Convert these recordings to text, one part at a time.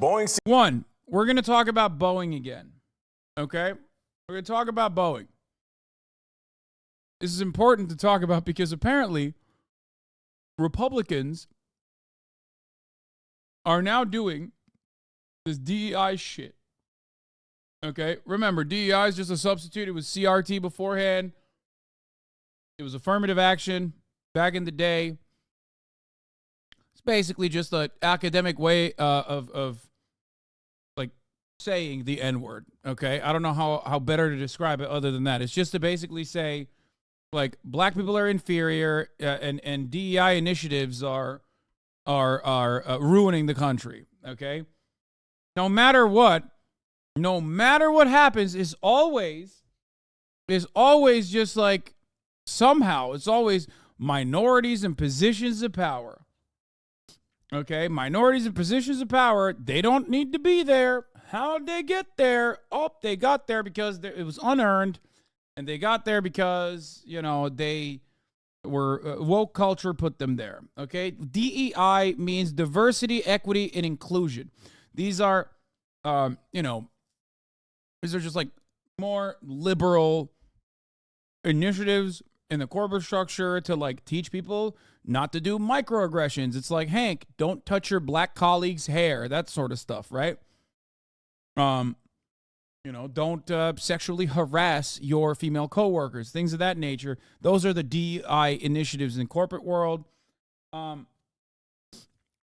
Boeing. One, we're going to talk about Boeing again. Okay? We're going to talk about Boeing. This is important to talk about because apparently Republicans are now doing this DEI shit. Okay? Remember, DEI is just a substitute. It was CRT beforehand. It was affirmative action back in the day. It's basically just an academic way of like saying the N-word. Okay? I don't know how better to describe it other than that. It's just to basically say, like, black people are inferior, and DEI initiatives are ruining the country. Okay, no matter what happens, is always just like somehow it's always minorities in positions of power. Okay, minorities in positions of power, they don't need to be there. How'd they get there? Oh, they got there because it was unearned. And they got there because, you know, they were woke culture put them there. Okay. DEI means diversity, equity, and inclusion. These are, these are just like more liberal initiatives in the corporate structure to like teach people not to do microaggressions. It's like, Hank, don't touch your black colleague's hair, that sort of stuff, right? Don't sexually harass your female coworkers, things of that nature. Those are the DEI initiatives in the corporate world.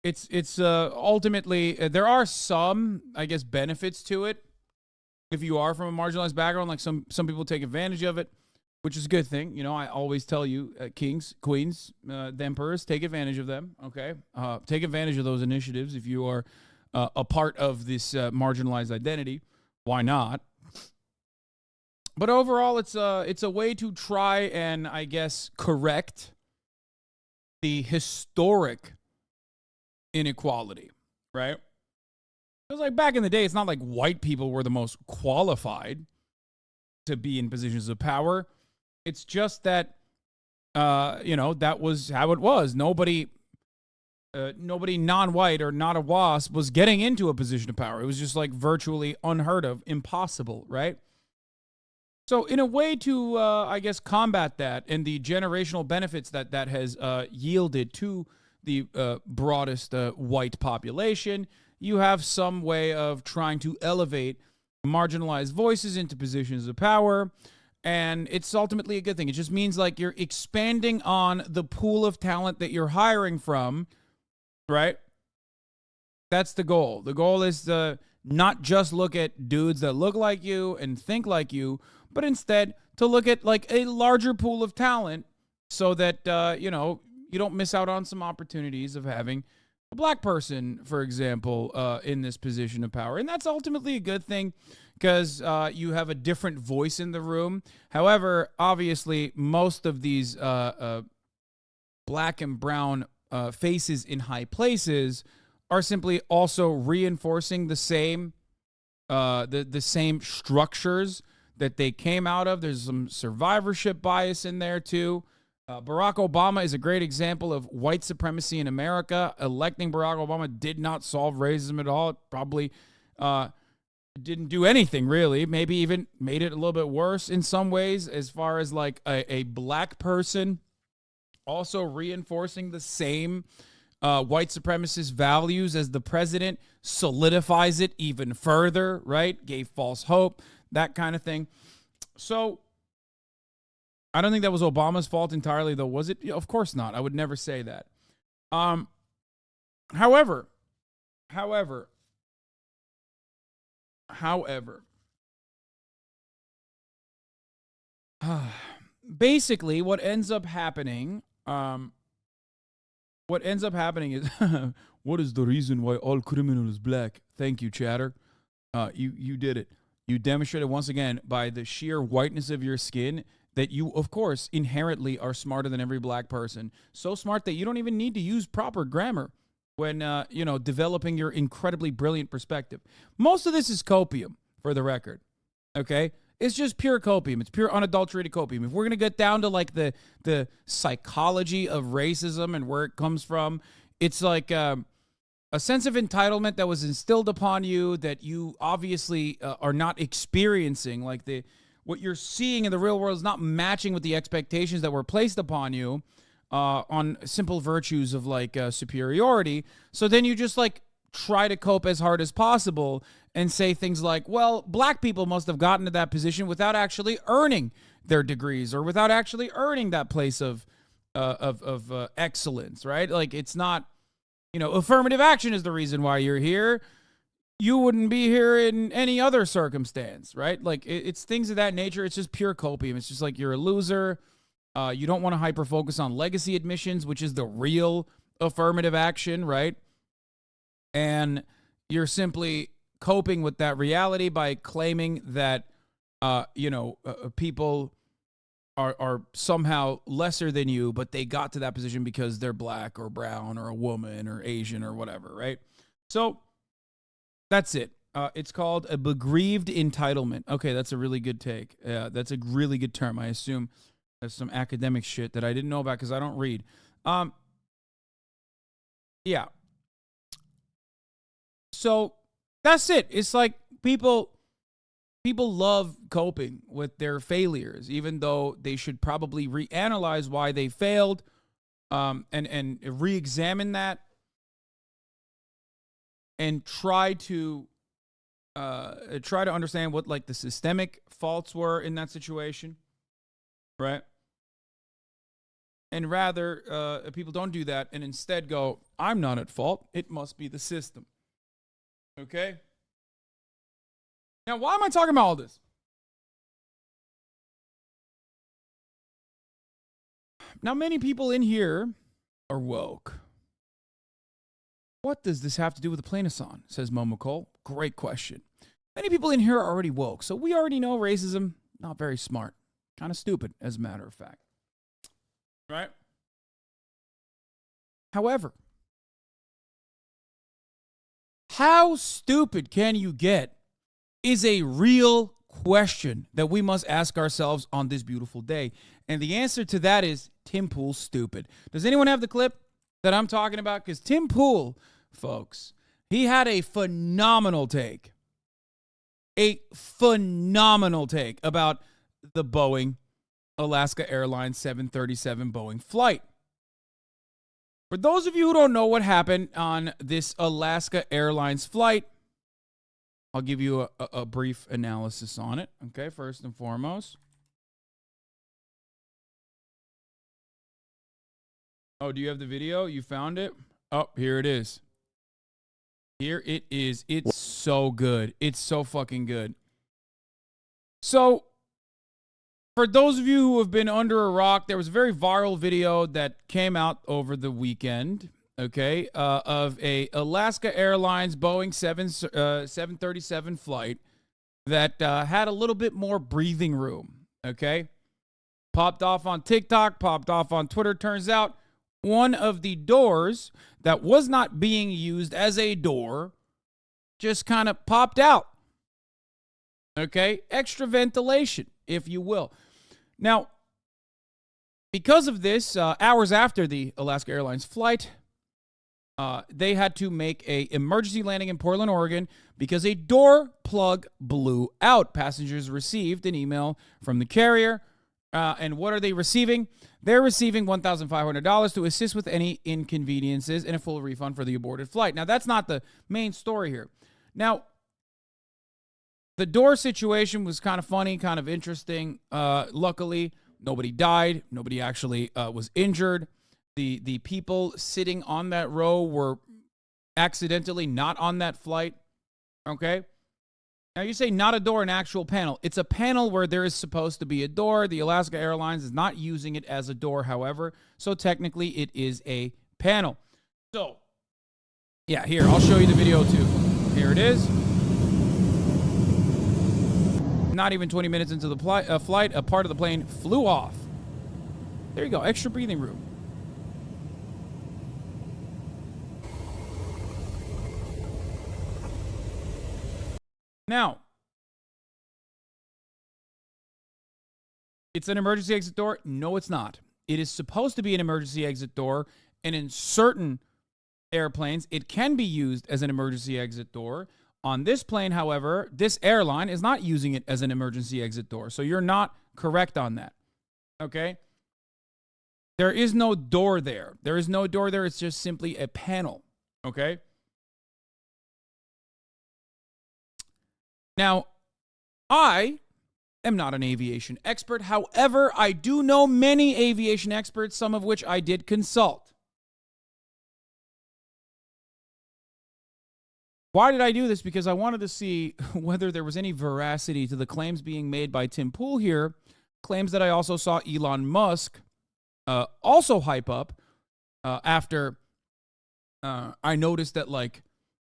It's ultimately, there are some, I guess, benefits to it. If you are from a marginalized background, like some people take advantage of it, which is a good thing. You know, I always tell you, kings, queens, the emperors, take advantage of them. Okay, take advantage of those initiatives if you are a part of this marginalized identity. Why not? But overall, it's a way to try and, I guess, correct the historic inequality, right? Because like back in the day, it's not like white people were the most qualified to be in positions of power. It's just that, that was how it was. Nobody non-white or not a WASP was getting into a position of power. It was just like virtually unheard of, impossible, right? So in a way to, I guess, combat that and the generational benefits that has yielded to the broadest white population, you have some way of trying to elevate marginalized voices into positions of power. And it's ultimately a good thing. It just means like you're expanding on the pool of talent that you're hiring from. Right? That's the goal. The goal is to not just look at dudes that look like you and think like you, but instead to look at like a larger pool of talent so that, you don't miss out on some opportunities of having a black person, for example, in this position of power. And that's ultimately a good thing because you have a different voice in the room. However, obviously, most of these black and brown faces in high places are simply also reinforcing the same the same structures that they came out of. There's some survivorship bias in there too. Barack Obama is a great example of white supremacy in America. Electing Barack Obama did not solve racism at all. It probably didn't do anything really. Maybe even made it a little bit worse in some ways, as far as like a black person also reinforcing the same white supremacist values as the president solidifies it even further, right? Gave false hope, that kind of thing. So I don't think that was Obama's fault entirely, though, was it? Of course not. I would never say that. However, basically what ends up happening is what is the reason why all criminal is black? Thank you, chatter. You did it. You demonstrated once again by the sheer whiteness of your skin that you, of course, inherently are smarter than every black person. So smart that you don't even need to use proper grammar when, developing your incredibly brilliant perspective. Most of this is copium, for the record, okay? It's just pure copium. It's pure unadulterated copium. If we're going to get down to, like, the psychology of racism and where it comes from, it's like a sense of entitlement that was instilled upon you that you obviously are not experiencing. Like what you're seeing in the real world is not matching with the expectations that were placed upon you on simple virtues of like superiority. So then you just like try to cope as hard as possible and say things like, well, black people must have gotten to that position without actually earning their degrees or without actually earning that place of excellence, right? Like, it's not, affirmative action is the reason why you're here. You wouldn't be here in any other circumstance, right? Like, it's things of that nature. It's just pure copium. It's just like you're a loser. You don't want to hyper focus on legacy admissions, which is the real affirmative action, right? And you're simply coping with that reality by claiming that, people are somehow lesser than you, but they got to that position because they're black or brown or a woman or Asian or whatever, right? So that's it. It's called a begrieved entitlement. Okay, that's a really good take. That's a really good term. I assume there's some academic shit that I didn't know about because I don't read. Yeah. So that's it. It's like people love coping with their failures, even though they should probably reanalyze why they failed, and re-examine that, and try to understand what like the systemic faults were in that situation, right? And rather, people don't do that and instead go, I'm not at fault. It must be the system. Okay? Now, why am I talking about all this? Now, many people in here are woke. What does this have to do with the plane, Hasan? Says Momocole. Great question. Many people in here are already woke, so we already know racism, not very smart. Kind of stupid, as a matter of fact. Right? However, how stupid can you get is a real question that we must ask ourselves on this beautiful day. And the answer to that is Tim Pool's stupid. Does anyone have the clip that I'm talking about? Because Tim Pool, folks, he had a phenomenal take. A phenomenal take about the Boeing Alaska Airlines 737 Boeing flight. For those of you who don't know what happened on this Alaska Airlines flight, I'll give you a brief analysis on it. Okay, first and foremost. Oh, do you have the video? You found it? Oh, here it is. Here it is. It's so good. It's so fucking good. So, for those of you who have been under a rock, there was a very viral video that came out over the weekend, okay, of a Alaska Airlines Boeing 737 flight that had a little bit more breathing room, okay? Popped off on TikTok, popped off on Twitter. Turns out one of the doors that was not being used as a door just kind of popped out, okay? Extra ventilation, if you will. Now, because of this, hours after the Alaska Airlines flight, they had to make an emergency landing in Portland, Oregon, because a door plug blew out. Passengers received an email from the carrier. And what are they receiving? They're receiving $1,500 to assist with any inconveniences and a full refund for the aborted flight. Now, that's not the main story here. Now, the door situation was kind of funny, kind of interesting. Luckily, nobody died. Nobody actually was injured. The people sitting on that row were accidentally not on that flight. Okay? Now, you say not a door, an actual panel. It's a panel where there is supposed to be a door. The Alaska Airlines is not using it as a door, however. So, technically, it is a panel. So, yeah, here, I'll show you the video, too. Here it is. Not even 20 minutes into the flight, a part of the plane flew off. There you go, extra breathing room. Now, it's an emergency exit door. No, it's not. It is supposed to be an emergency exit door, and in certain airplanes, it can be used as an emergency exit door. On this plane, however, this airline is not using it as an emergency exit door. So you're not correct on that. Okay? There is no door there. There is no door there. It's just simply a panel. Okay? Now, I am not an aviation expert. However, I do know many aviation experts, some of which I did consult. Why did I do this? Because I wanted to see whether there was any veracity to the claims being made by Tim Pool here, claims that I also saw Elon Musk also hype up after I noticed that, like,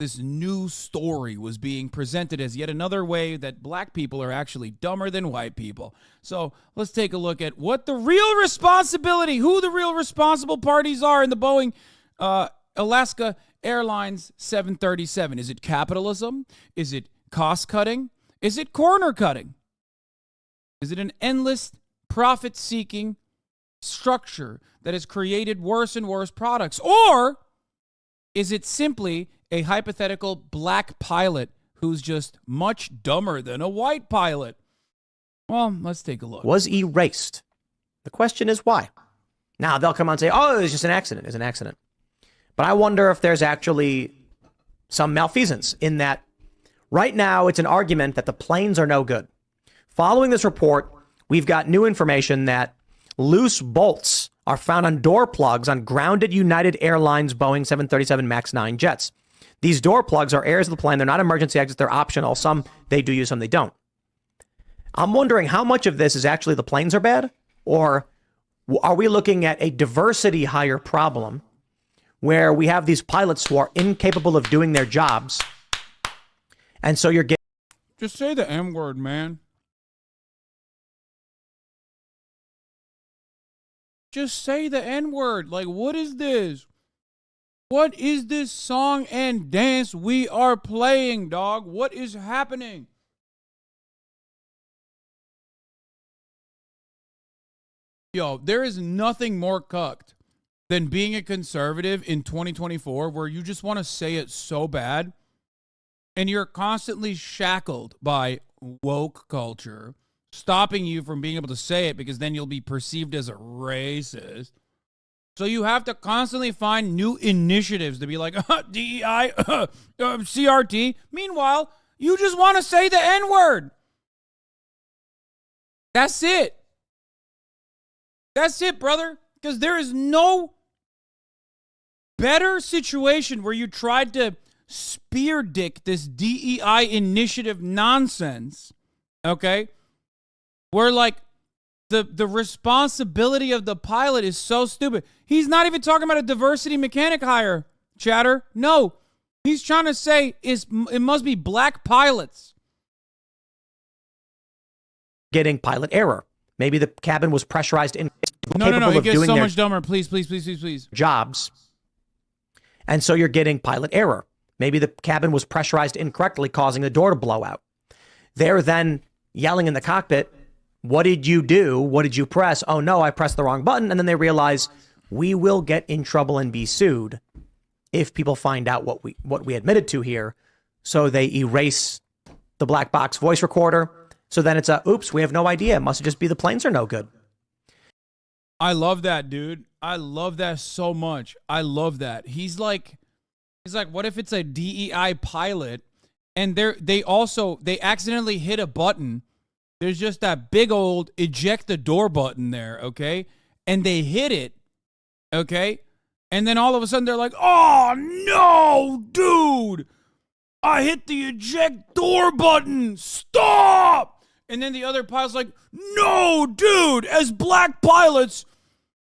this new story was being presented as yet another way that black people are actually dumber than white people. So let's take a look at what the real responsibility, who the real responsible parties are in the Boeing Alaska Airlines 737. Is it capitalism? Is it cost cutting? Is it corner cutting? Is it an endless profit-seeking structure that has created worse and worse products? Or is it simply a hypothetical black pilot who's just much dumber than a white pilot? Well, let's take a look. Was erased. The question is why? Now, they'll come on and say, oh, it's just an accident. It's an accident. But I wonder if there's actually some malfeasance in that right now it's an argument that the planes are no good. Following this report, we've got new information that loose bolts are found on door plugs on grounded United Airlines Boeing 737 MAX 9 jets. These door plugs are areas of the plane. They're not emergency exits. They're optional. Some they do use, some they don't. I'm wondering how much of this is actually the planes are bad, or are we looking at a diversity hire problem where we have these pilots who are incapable of doing their jobs, and so you're getting... Just say the M word, man. Just say the N word. Like, what is this? What is this song and dance we are playing, dog? What is happening? Yo, there is nothing more cucked than being a conservative in 2024 where you just want to say it so bad and you're constantly shackled by woke culture, stopping you from being able to say it because then you'll be perceived as a racist. So you have to constantly find new initiatives to be like, DEI, CRT. Meanwhile, you just want to say the N-word. That's it. That's it, brother. Because there is no better situation where you tried to spear dick this DEI initiative nonsense, okay? Where, like, the responsibility of the pilot is so stupid. He's not even talking about a diversity mechanic hire, chatter. No. He's trying to say it must be black pilots. Getting pilot error. Maybe the cabin was pressurized in. No. It gets so much dumber. Please. Jobs. And so you're getting pilot error. Maybe the cabin was pressurized incorrectly, causing the door to blow out. They're then yelling in the cockpit, what did you do? What did you press? Oh, no, I pressed the wrong button. And then they realize we will get in trouble and be sued if people find out what we admitted to here. So they erase the black box voice recorder. So then it's oops, we have no idea. It must just be the planes are no good. I love that, dude. I love that so much. I love that. He's like, what if it's a DEI pilot and they accidentally hit a button? There's just that big old eject the door button there, okay? And they hit it, okay? And then all of a sudden they're like, oh, no, dude. I hit the eject door button. Stop. And then the other pilot's like, no, dude, as black pilots,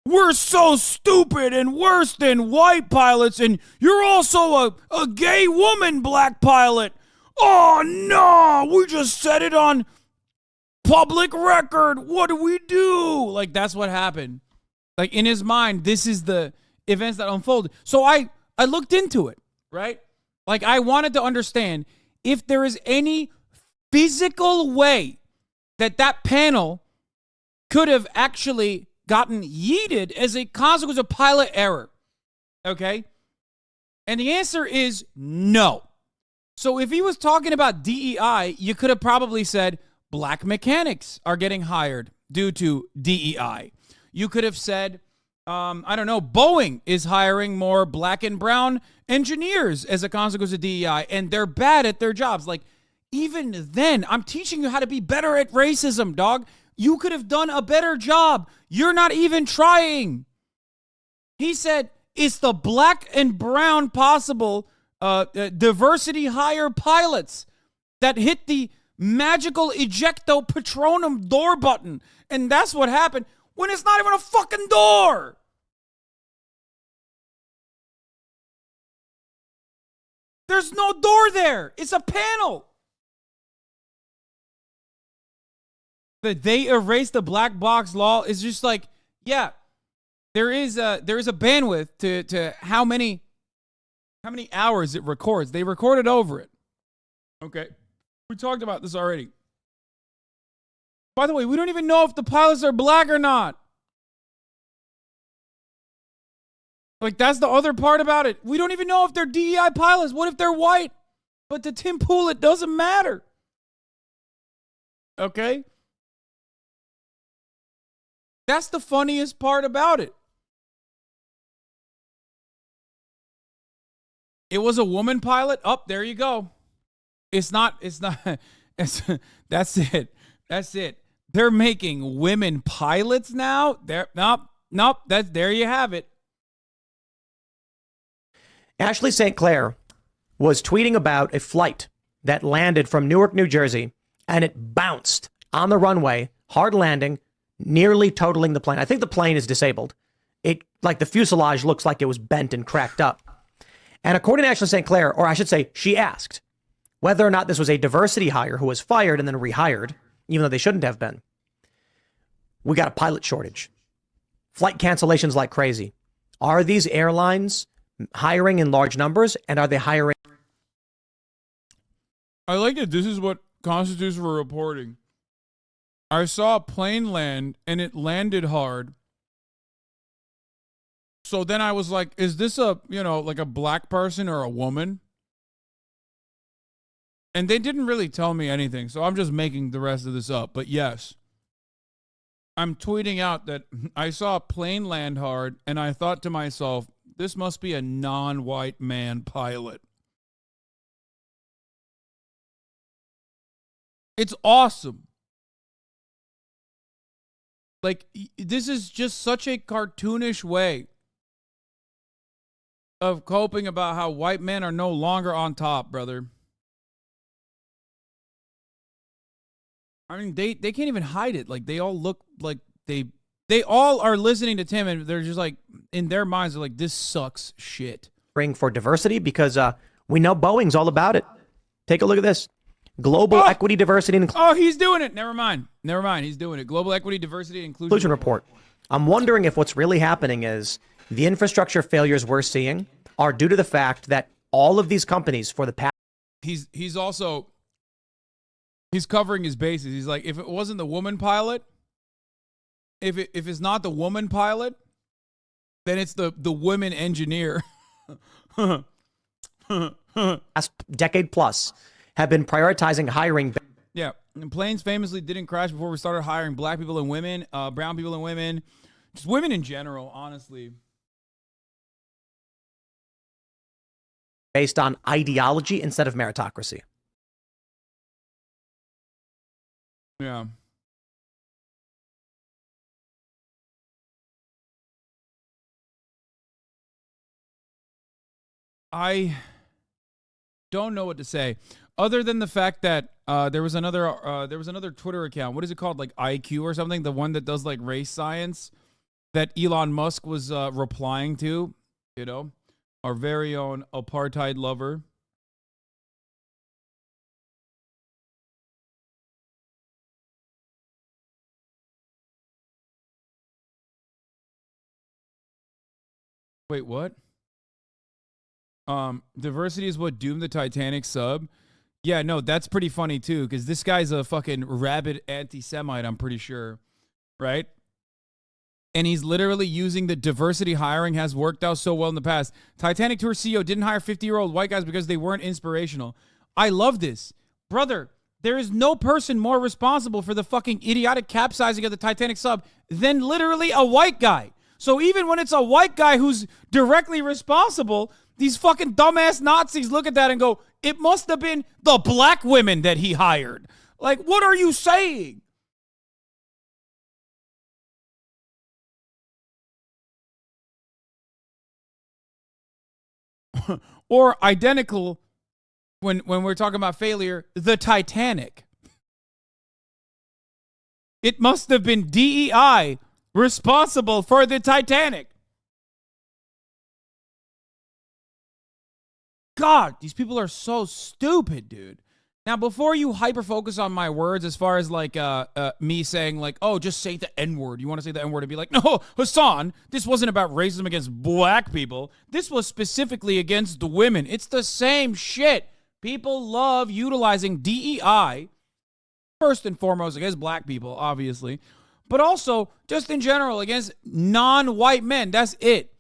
we're so stupid and worse than white pilots. And you're also a gay woman, black pilot. Oh, no, we just said it on public record. What do we do? Like, that's what happened. Like, in his mind, this is the events that unfolded. So I looked into it, right? Like, I wanted to understand if there is any physical way that panel could have actually gotten yeeted as a consequence of pilot error. Okay? And the answer is no. So if he was talking about DEI, you could have probably said black mechanics are getting hired due to DEI. You could have said, I don't know, Boeing is hiring more black and brown engineers as a consequence of DEI, and they're bad at their jobs. Like, even then, I'm teaching you how to be better at racism, dog. You could have done a better job. You're not even trying. He said, it's the black and brown possible diversity hire pilots that hit the magical ejecto patronum door button. And that's what happened when it's not even a fucking door. There's no door there. It's a panel. That they erased the black box law is just like, yeah, there is a bandwidth to how many hours it records. They recorded over it. Okay. We talked about this already. By the way, we don't even know if the pilots are black or not. Like, that's the other part about it. We don't even know if they're DEI pilots. What if they're white? But to Tim Pool, it doesn't matter. Okay? That's the funniest part about it. It was a woman pilot. Oh, there you go. That's it. They're making women pilots now. Nope. There you have it. Ashley St. Clair was tweeting about a flight that landed from Newark, New Jersey, and it bounced on the runway, hard landing, nearly totaling the plane. I think the plane is disabled. It, like, the fuselage looks like it was bent and cracked up. And according to Ashley St. Clair, or I should say, she asked whether or not this was a diversity hire who was fired and then rehired, even though they shouldn't have been. We got a pilot shortage. Flight cancellations like crazy. Are these airlines hiring in large numbers, and are they hiring? I like it. This is what constitutes for reporting. I saw a plane land, and it landed hard. So then I was like, is this like a black person or a woman? And they didn't really tell me anything, so I'm just making the rest of this up. But yes, I'm tweeting out that I saw a plane land hard, and I thought to myself, this must be a non-white man pilot. It's awesome. Like, this is just such a cartoonish way of coping about how white men are no longer on top, brother. I mean, they can't even hide it. Like, they all look like they all are listening to Tim, and they're just like, in their minds, they're like, this sucks shit. For diversity, because we know Boeing's all about it. Take a look at this. Global Equity, Diversity, and Inclusion. Oh, he's doing it. Never mind. He's doing it. Global Equity, Diversity, and Inclusion Report. I'm wondering if what's really happening is the infrastructure failures we're seeing are due to the fact that all of these companies for the past... He's covering his bases. He's like, if it wasn't the woman pilot, if it's not the woman pilot, then it's the women engineer. Last decade plus have been prioritizing hiring. Yeah, and planes famously didn't crash before we started hiring black people and women, brown people and women, just women in general, honestly. Based on ideology instead of meritocracy. Yeah. I don't know what to say, other than the fact that there was another Twitter account. What is it called? Like IQ or something? The one that does like race science that Elon Musk was replying to. You know, our very own apartheid lover. Wait, what? Diversity is what doomed the Titanic sub. Yeah, no, that's pretty funny too, because this guy's a fucking rabid anti-Semite, I'm pretty sure. Right? And he's literally using the diversity hiring has worked out so well in the past. Titanic Tour CEO didn't hire 50-year-old white guys because they weren't inspirational. I love this. Brother, there is no person more responsible for the fucking idiotic capsizing of the Titanic sub than literally a white guy. So even when it's a white guy who's directly responsible, these fucking dumbass Nazis look at that and go, it must have been the black women that he hired. Like, what are you saying? Or identical when we're talking about failure, the Titanic. It must have been DEI responsible for the Titanic. God, these people are so stupid, dude. Now, before you hyper-focus on my words as far as, like, me saying, like, oh, just say the N-word. You want to say the N-word and be like, no, Hasan, this wasn't about racism against black people. This was specifically against the women. It's the same shit. People love utilizing DEI, first and foremost, against black people, obviously, but also, just in general, against non-white men. That's it.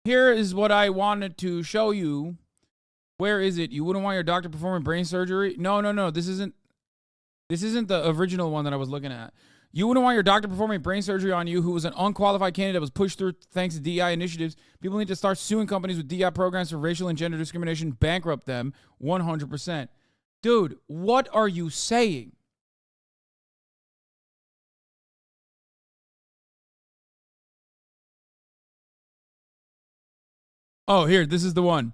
Here is what I wanted to show you. Where is it? You wouldn't want your doctor performing brain surgery? No. This isn't the original one that I was looking at. You wouldn't want your doctor performing brain surgery on you who was an unqualified candidate that was pushed through thanks to DEI initiatives. People need to start suing companies with DEI programs for racial and gender discrimination, bankrupt them 100%. Dude, what are you saying? Oh, here, this is the one.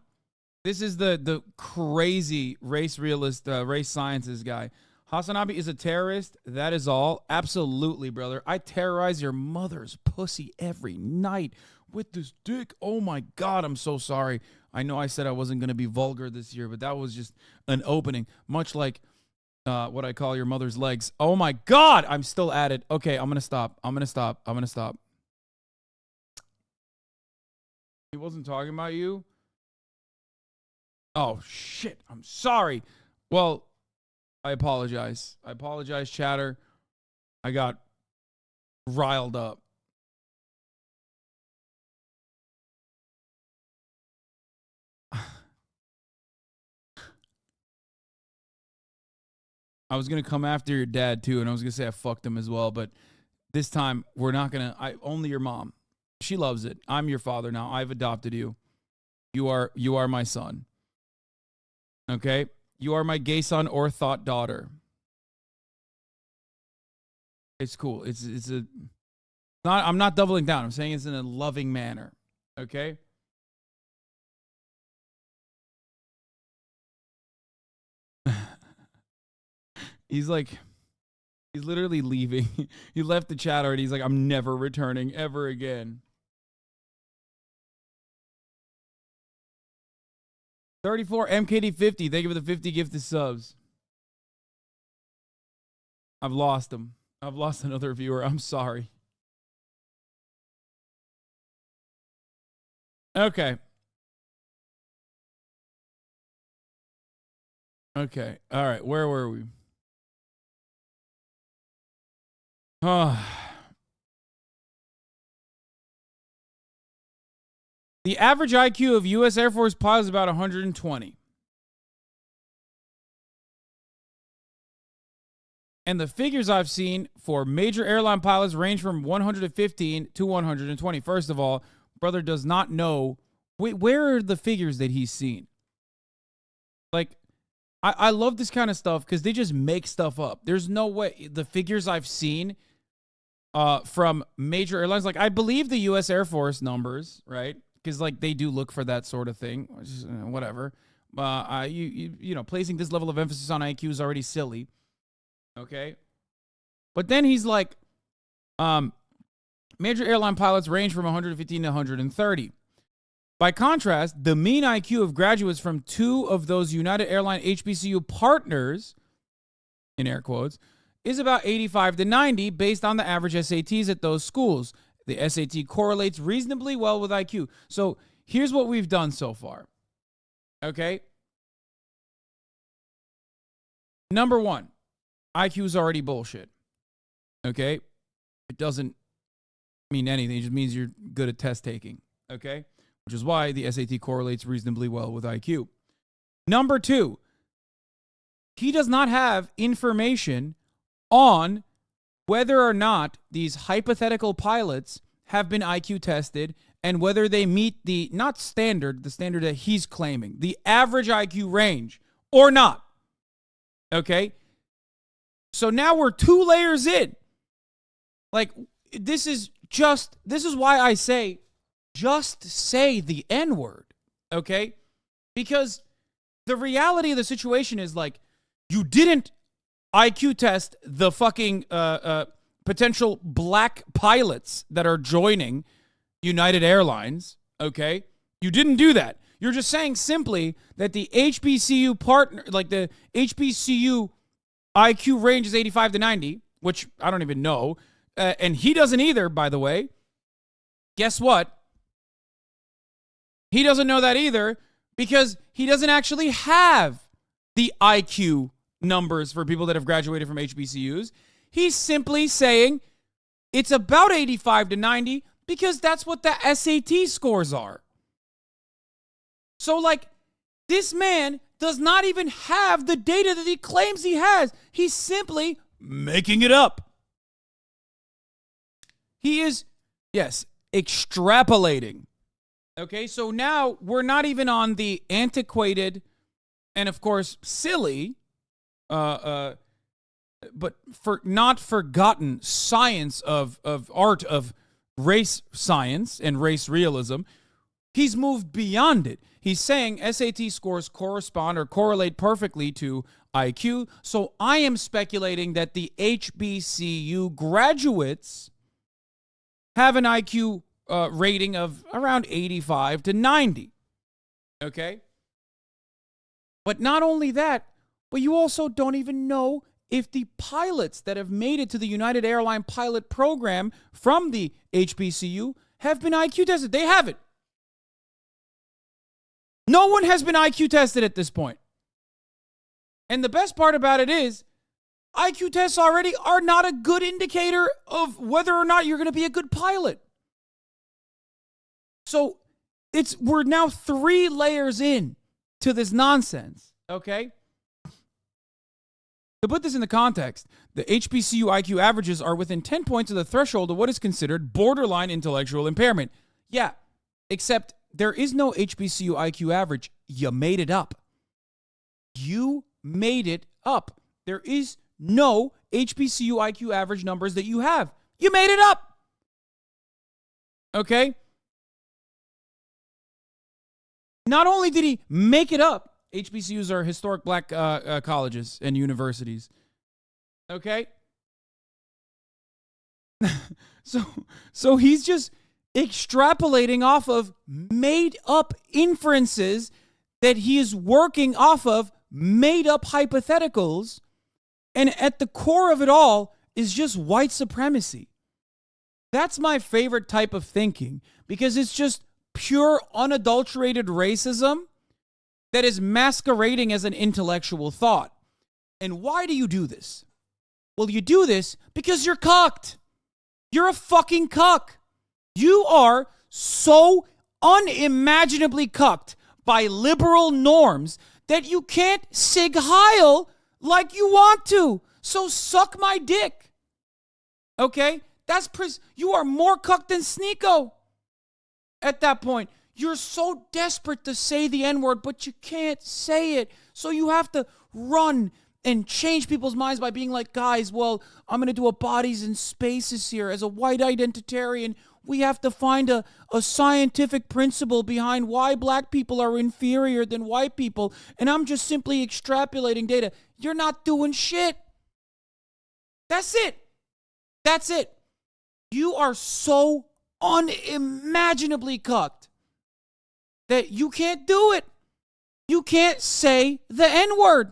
This is the crazy race realist, race sciences guy. HasanAbi is a terrorist. That is all. Absolutely, brother. I terrorize your mother's pussy every night with this dick. Oh, my God. I'm so sorry. I know I said I wasn't going to be vulgar this year, but that was just an opening. Much like what I call your mother's legs. Oh, my God. I'm still at it. Okay, I'm going to stop. I'm going to stop. He wasn't talking about you? Oh, shit. I'm sorry. Well, I apologize. Chatter. I got riled up. I was going to come after your dad, too, and I was going to say I fucked him as well, but this time we're not going to. Only your mom. She loves it. I'm your father now. I've adopted you. You are my son. Okay? You are my gay son or thought daughter. It's cool. I'm not doubling down. I'm saying it's in a loving manner. Okay? He's literally leaving. He left the chat already. He's like, I'm never returning ever again. 34 MKD50. Thank you for the 50 gifted subs. I've lost him. I've lost another viewer. I'm sorry. Okay. Okay. All right. Where were we? The average IQ of U.S. Air Force pilots is about 120. And the figures I've seen for major airline pilots range from 115 to 120. First of all, brother does not know. Wait, where are the figures that he's seen? Like, I love this kind of stuff because they just make stuff up. There's no way. The figures I've seen from major airlines, like I believe the U.S. Air Force numbers, right? Because like they do look for that sort of thing, which is, whatever. You know, placing this level of emphasis on IQ is already silly. Okay, but then he's like, major airline pilots range from 115 to 130. By contrast, the mean IQ of graduates from two of those United Airline HBCU partners, in air quotes, is about 85 to 90 based on the average SATs at those schools. The SAT correlates reasonably well with IQ. So here's what we've done so far. Okay. Number one, IQ is already bullshit. Okay. It doesn't mean anything. It just means you're good at test taking, okay? Which is why the SAT correlates reasonably well with IQ. Number 2, he does not have information on whether or not these hypothetical pilots have been IQ tested and whether they meet the, not standard, the standard that he's claiming, the average IQ range or not. Okay? So now we're 2 layers in. Like, this is why I say, just say the N-word. Okay? Because the reality of the situation is, like, you didn't IQ test the fucking potential black pilots that are joining United Airlines, okay? You didn't do that. You're just saying simply that the HBCU partner, like the HBCU IQ range is 85 to 90, which I don't even know. And he doesn't either, by the way. Guess what? He doesn't know that either because he doesn't actually have the IQ numbers for people that have graduated from HBCUs. He's simply saying it's about 85 to 90 because that's what the SAT scores are. So, like, this man does not even have the data that he claims he has. He's simply making it up. He is, yes, extrapolating. Okay, so now we're not even on the antiquated and, of course, silly, but for not forgotten science of art of race science and race realism. He's moved beyond it. He's saying SAT scores correspond or correlate perfectly to IQ. So I am speculating that the HBCU graduates have an IQ rating of around 85 to 90. Okay? But not only that, but you also don't even know if the pilots that have made it to the United Airlines pilot program from the HBCU have been IQ tested. They haven't. No one has been IQ tested at this point. And the best part about it is, IQ tests already are not a good indicator of whether or not you're going to be a good pilot. So we're now 3 layers in to this nonsense, okay? To put this into context, the HBCU IQ averages are within 10 points of the threshold of what is considered borderline intellectual impairment. Yeah, except there is no HBCU IQ average. You made it up. You made it up. There is no HBCU IQ average numbers that you have. You made it up. Okay? Not only did he make it up, HBCUs are historic black colleges and universities. Okay? So he's just extrapolating off of made up inferences that he is working off of made up hypotheticals. And at the core of it all is just white supremacy. That's my favorite type of thinking because it's just pure unadulterated racism that is masquerading as an intellectual thought. And why do you do this? Well, you do this because you're cucked. You're a fucking cuck. You are so unimaginably cucked by liberal norms that you can't sig heil like you want to. So suck my dick. Okay? You are more cucked than Sneeko at that point. You're so desperate to say the N-word, but you can't say it. So you have to run and change people's minds by being like, guys, well, I'm going to do a bodies and spaces here. As a white identitarian, we have to find a scientific principle behind why black people are inferior than white people. And I'm just simply extrapolating data. You're not doing shit. That's it. That's it. You are so unimaginably cucked that you can't do it. You can't say the N-word.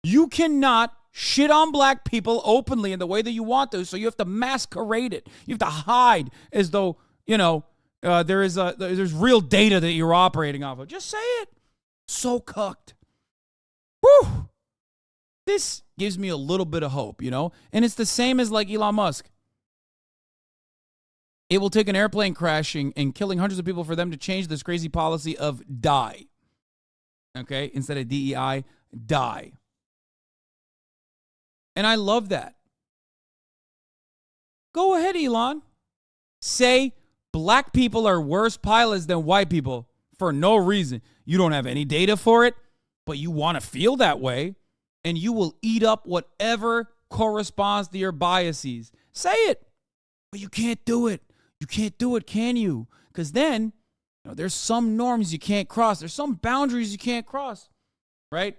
You cannot shit on black people openly in the way that you want to, so you have to masquerade it. You have to hide as though, there's real data that you're operating off of. Just say it. So cucked. Whew. This gives me a little bit of hope, And it's the same as like Elon Musk. It will take an airplane crashing and killing hundreds of people for them to change this crazy policy of die. Okay? Instead of DEI, die. And I love that. Go ahead, Elon. Say black people are worse pilots than white people for no reason. You don't have any data for it, but you want to feel that way, and you will eat up whatever corresponds to your biases. Say it. But you can't do it. You can't do it, can you? Because then, there's some norms you can't cross. There's some boundaries you can't cross, right?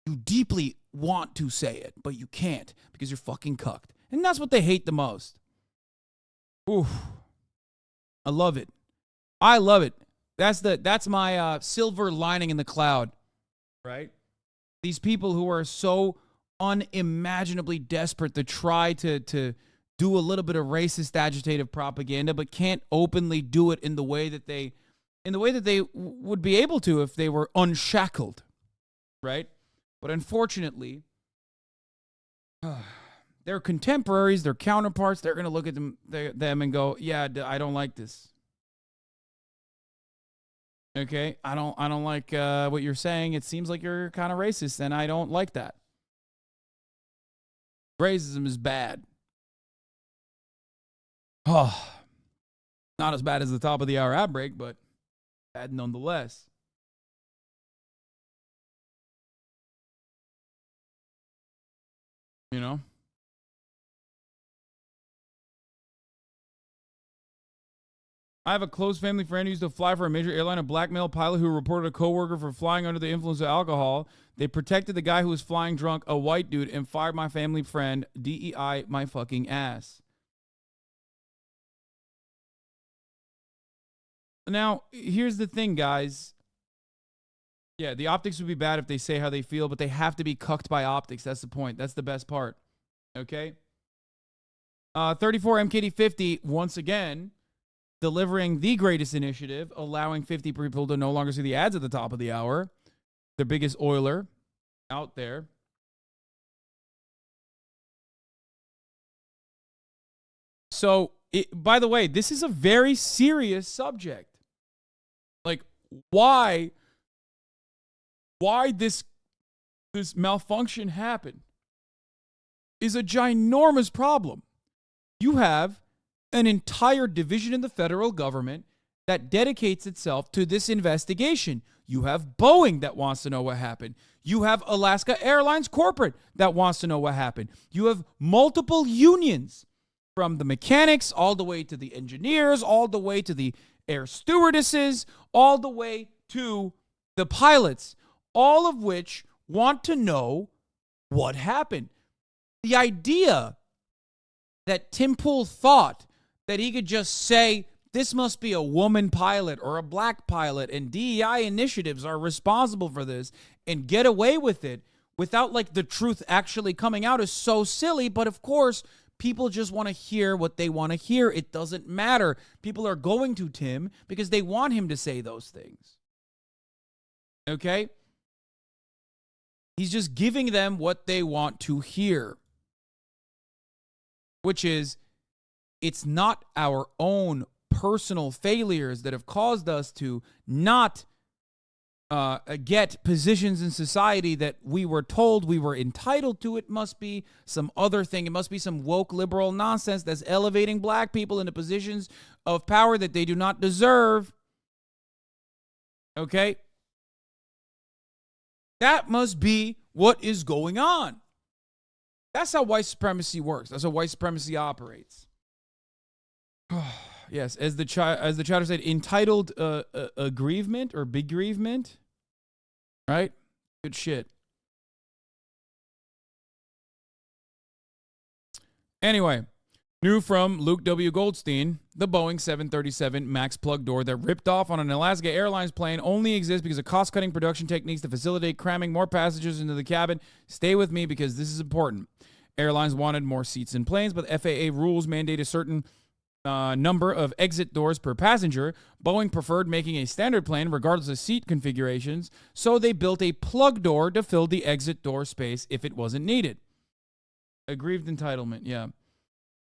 You deeply want to say it, but you can't because you're fucking cucked. And that's what they hate the most. Oof. I love it. I love it. That's my silver lining in the cloud, right? These people who are so unimaginably desperate to try to do a little bit of racist agitative propaganda, but can't openly do it in the way that they would be able to if they were unshackled, right? But unfortunately, their contemporaries, their counterparts, they're going to look at them and go, yeah, I don't like this. Okay, I don't like what you're saying. It seems like you're kind of racist, and I don't like that. Racism is bad. Oh, not as bad as the top of the hour ad break, but bad nonetheless. You know? I have a close family friend who used to fly for a major airline, a black male pilot who reported a coworker for flying under the influence of alcohol. They protected the guy who was flying drunk, a white dude, and fired my family friend. DEI my fucking ass. Now, here's the thing, guys. Yeah, the optics would be bad if they say how they feel, but they have to be cucked by optics. That's the point. That's the best part. Okay? 34 MKD50, once again, delivering the greatest initiative, allowing 50 people to no longer see the ads at the top of the hour. The biggest oiler out there. So, by the way, this is a very serious subject. Like, why this malfunction happened is a ginormous problem. You have an entire division in the federal government that dedicates itself to this investigation. You have Boeing that wants to know what happened. You have Alaska Airlines corporate that wants to know what happened. You have multiple unions, from the mechanics all the way to the engineers, all the way to the air stewardesses, all the way to the pilots, all of which want to know what happened. The idea that Tim Pool thought that he could just say, this must be a woman pilot or a black pilot, and DEI initiatives are responsible for this, and get away with it without the truth actually coming out is so silly. But of course, people just want to hear what they want to hear. It doesn't matter. People are going to Tim because they want him to say those things. Okay? He's just giving them what they want to hear, which is, it's not our own personal failures that have caused us to not get positions in society that we were told we were entitled to. It must be some other thing. It must be some woke liberal nonsense that's elevating black people into positions of power that they do not deserve. Okay? That must be what is going on. That's how white supremacy works. That's how white supremacy operates. Yes, as the chatter said, entitled aggrievement or bereavement, right? Good shit. Anyway, new from Luke W. Goldstein, the Boeing 737 MAX plug door that ripped off on an Alaska Airlines plane only exists because of cost-cutting production techniques to facilitate cramming more passengers into the cabin. Stay with me because this is important. Airlines wanted more seats in planes, but FAA rules mandate a certain number of exit doors per passenger. Boeing preferred making a standard plane regardless of seat configurations, so they built a plug door to fill the exit door space if it wasn't needed. Aggrieved entitlement, yeah.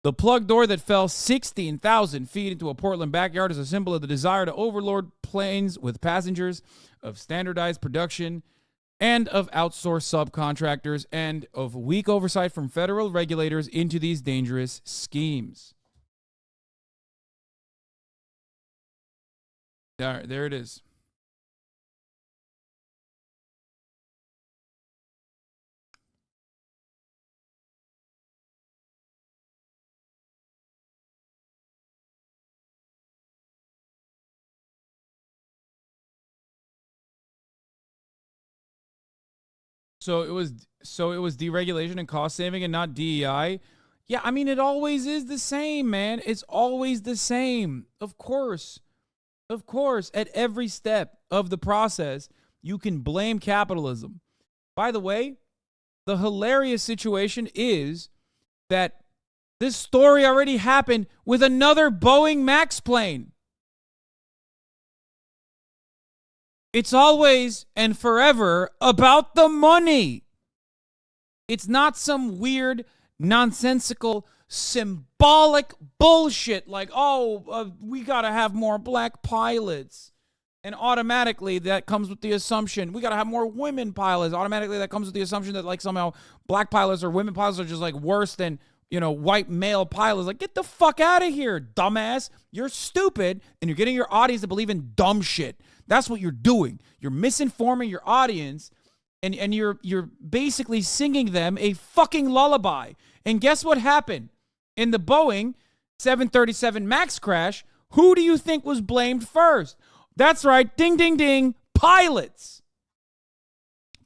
The plug door that fell 16,000 feet into a Portland backyard is a symbol of the desire to overload planes with passengers, of standardized production, and of outsourced subcontractors, and of weak oversight from federal regulators into these dangerous schemes. There it is. So it was deregulation and cost saving and not DEI. Yeah, I mean, it always is the same, man. It's always the same. Of course, at every step of the process, you can blame capitalism. By the way, the hilarious situation is that this story already happened with another Boeing Max plane. It's always and forever about the money. It's not some weird, nonsensical, symbolic bullshit like, we got to have more black pilots. And automatically that comes with the assumption we got to have more women pilots. Automatically that comes with the assumption that like somehow black pilots or women pilots are just like worse than, white male pilots. Like, get the fuck out of here, dumbass. You're stupid and you're getting your audience to believe in dumb shit. That's what you're doing. You're misinforming your audience, and you're basically singing them a fucking lullaby. And guess what happened? In the Boeing 737 MAX crash, who do you think was blamed first? That's right, ding, ding, ding, pilots.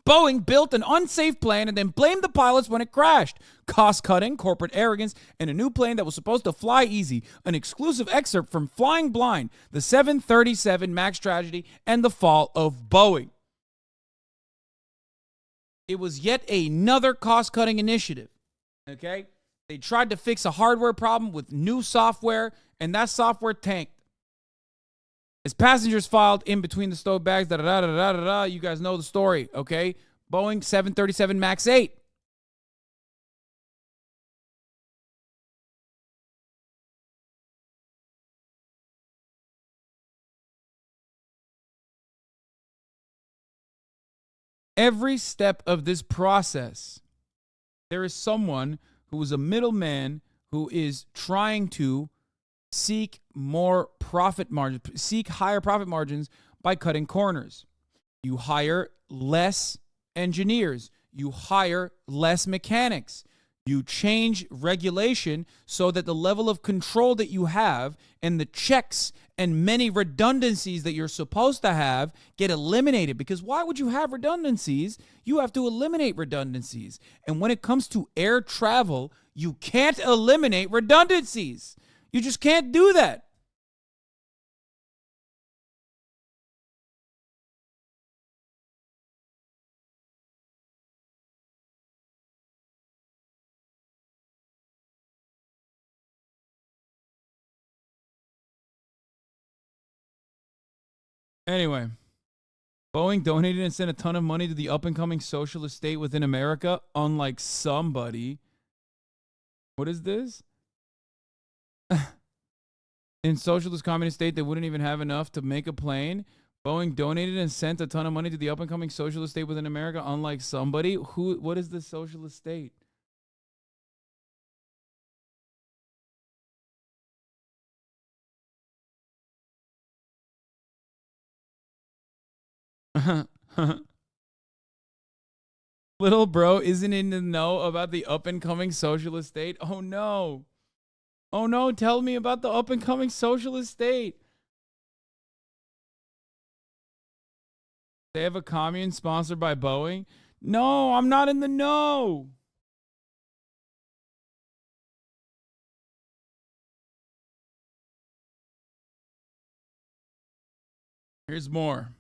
Boeing built an unsafe plane and then blamed the pilots when it crashed. Cost-cutting, corporate arrogance, and a new plane that was supposed to fly easy. An exclusive excerpt from Flying Blind, the 737 MAX tragedy, and the fall of Boeing. It was yet another cost-cutting initiative, okay? They tried to fix a hardware problem with new software, and that software tanked. As passengers filed in between the stowed bags, you guys know the story, okay? Boeing 737 MAX 8. Every step of this process, there is someone who is a middleman who is trying to seek more profit margins, seek higher profit margins by cutting corners. You hire less engineers. You hire less mechanics. You change regulation so that the level of control that you have and the checks and many redundancies that you're supposed to have get eliminated. Because why would you have redundancies? You have to eliminate redundancies. And when it comes to air travel, you can't eliminate redundancies. You just can't do that. Anyway, Boeing donated and sent a ton of money to the up-and-coming socialist state within America, unlike somebody. What is this? In socialist communist state, they wouldn't even have enough to make a plane. Boeing donated and sent a ton of money to the up-and-coming socialist state within America, unlike somebody. What is the socialist state? Little bro isn't in the know about the up-and-coming socialist state. Oh, no. Oh, no. Tell me about the up-and-coming socialist state. They have a commune sponsored by Boeing? No, I'm not in the know. Here's more.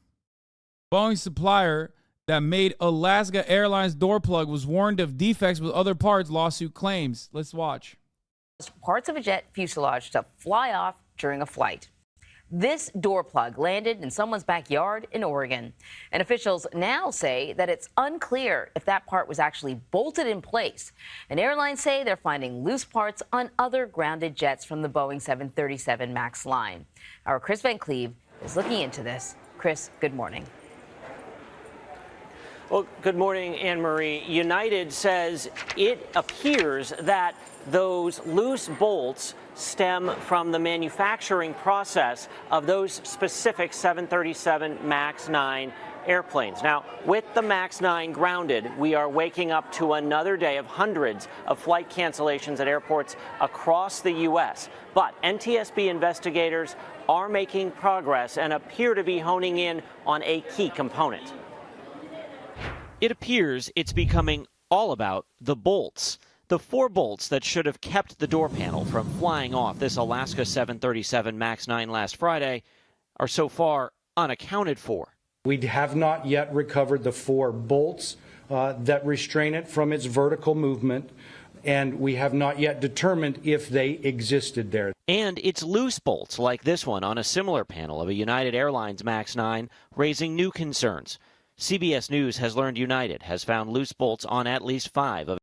Boeing supplier that made Alaska Airlines door plug was warned of defects with other parts, lawsuit claims. Let's watch. Parts of a jet fuselage to fly off during a flight. This door plug landed in someone's backyard in Oregon. And officials now say that it's unclear if that part was actually bolted in place. And airlines say they're finding loose parts on other grounded jets from the Boeing 737 MAX line. Our Chris Van Cleve is looking into this. Chris, good morning. Well, good morning, Anne-Marie. United says it appears that those loose bolts stem from the manufacturing process of those specific 737 MAX 9 airplanes. Now, with the MAX 9 grounded, we are waking up to another day of hundreds of flight cancellations at airports across the U.S. But NTSB investigators are making progress and appear to be honing in on a key component. It appears it's becoming all about the bolts. The 4 bolts that should have kept the door panel from flying off this Alaska 737 MAX 9 last Friday are so far unaccounted for. We have not yet recovered the 4 bolts that restrain it from its vertical movement, and we have not yet determined if they existed there. And it's loose bolts like this one on a similar panel of a United Airlines MAX 9 raising new concerns. CBS News has learned United has found loose bolts on at least 5 of.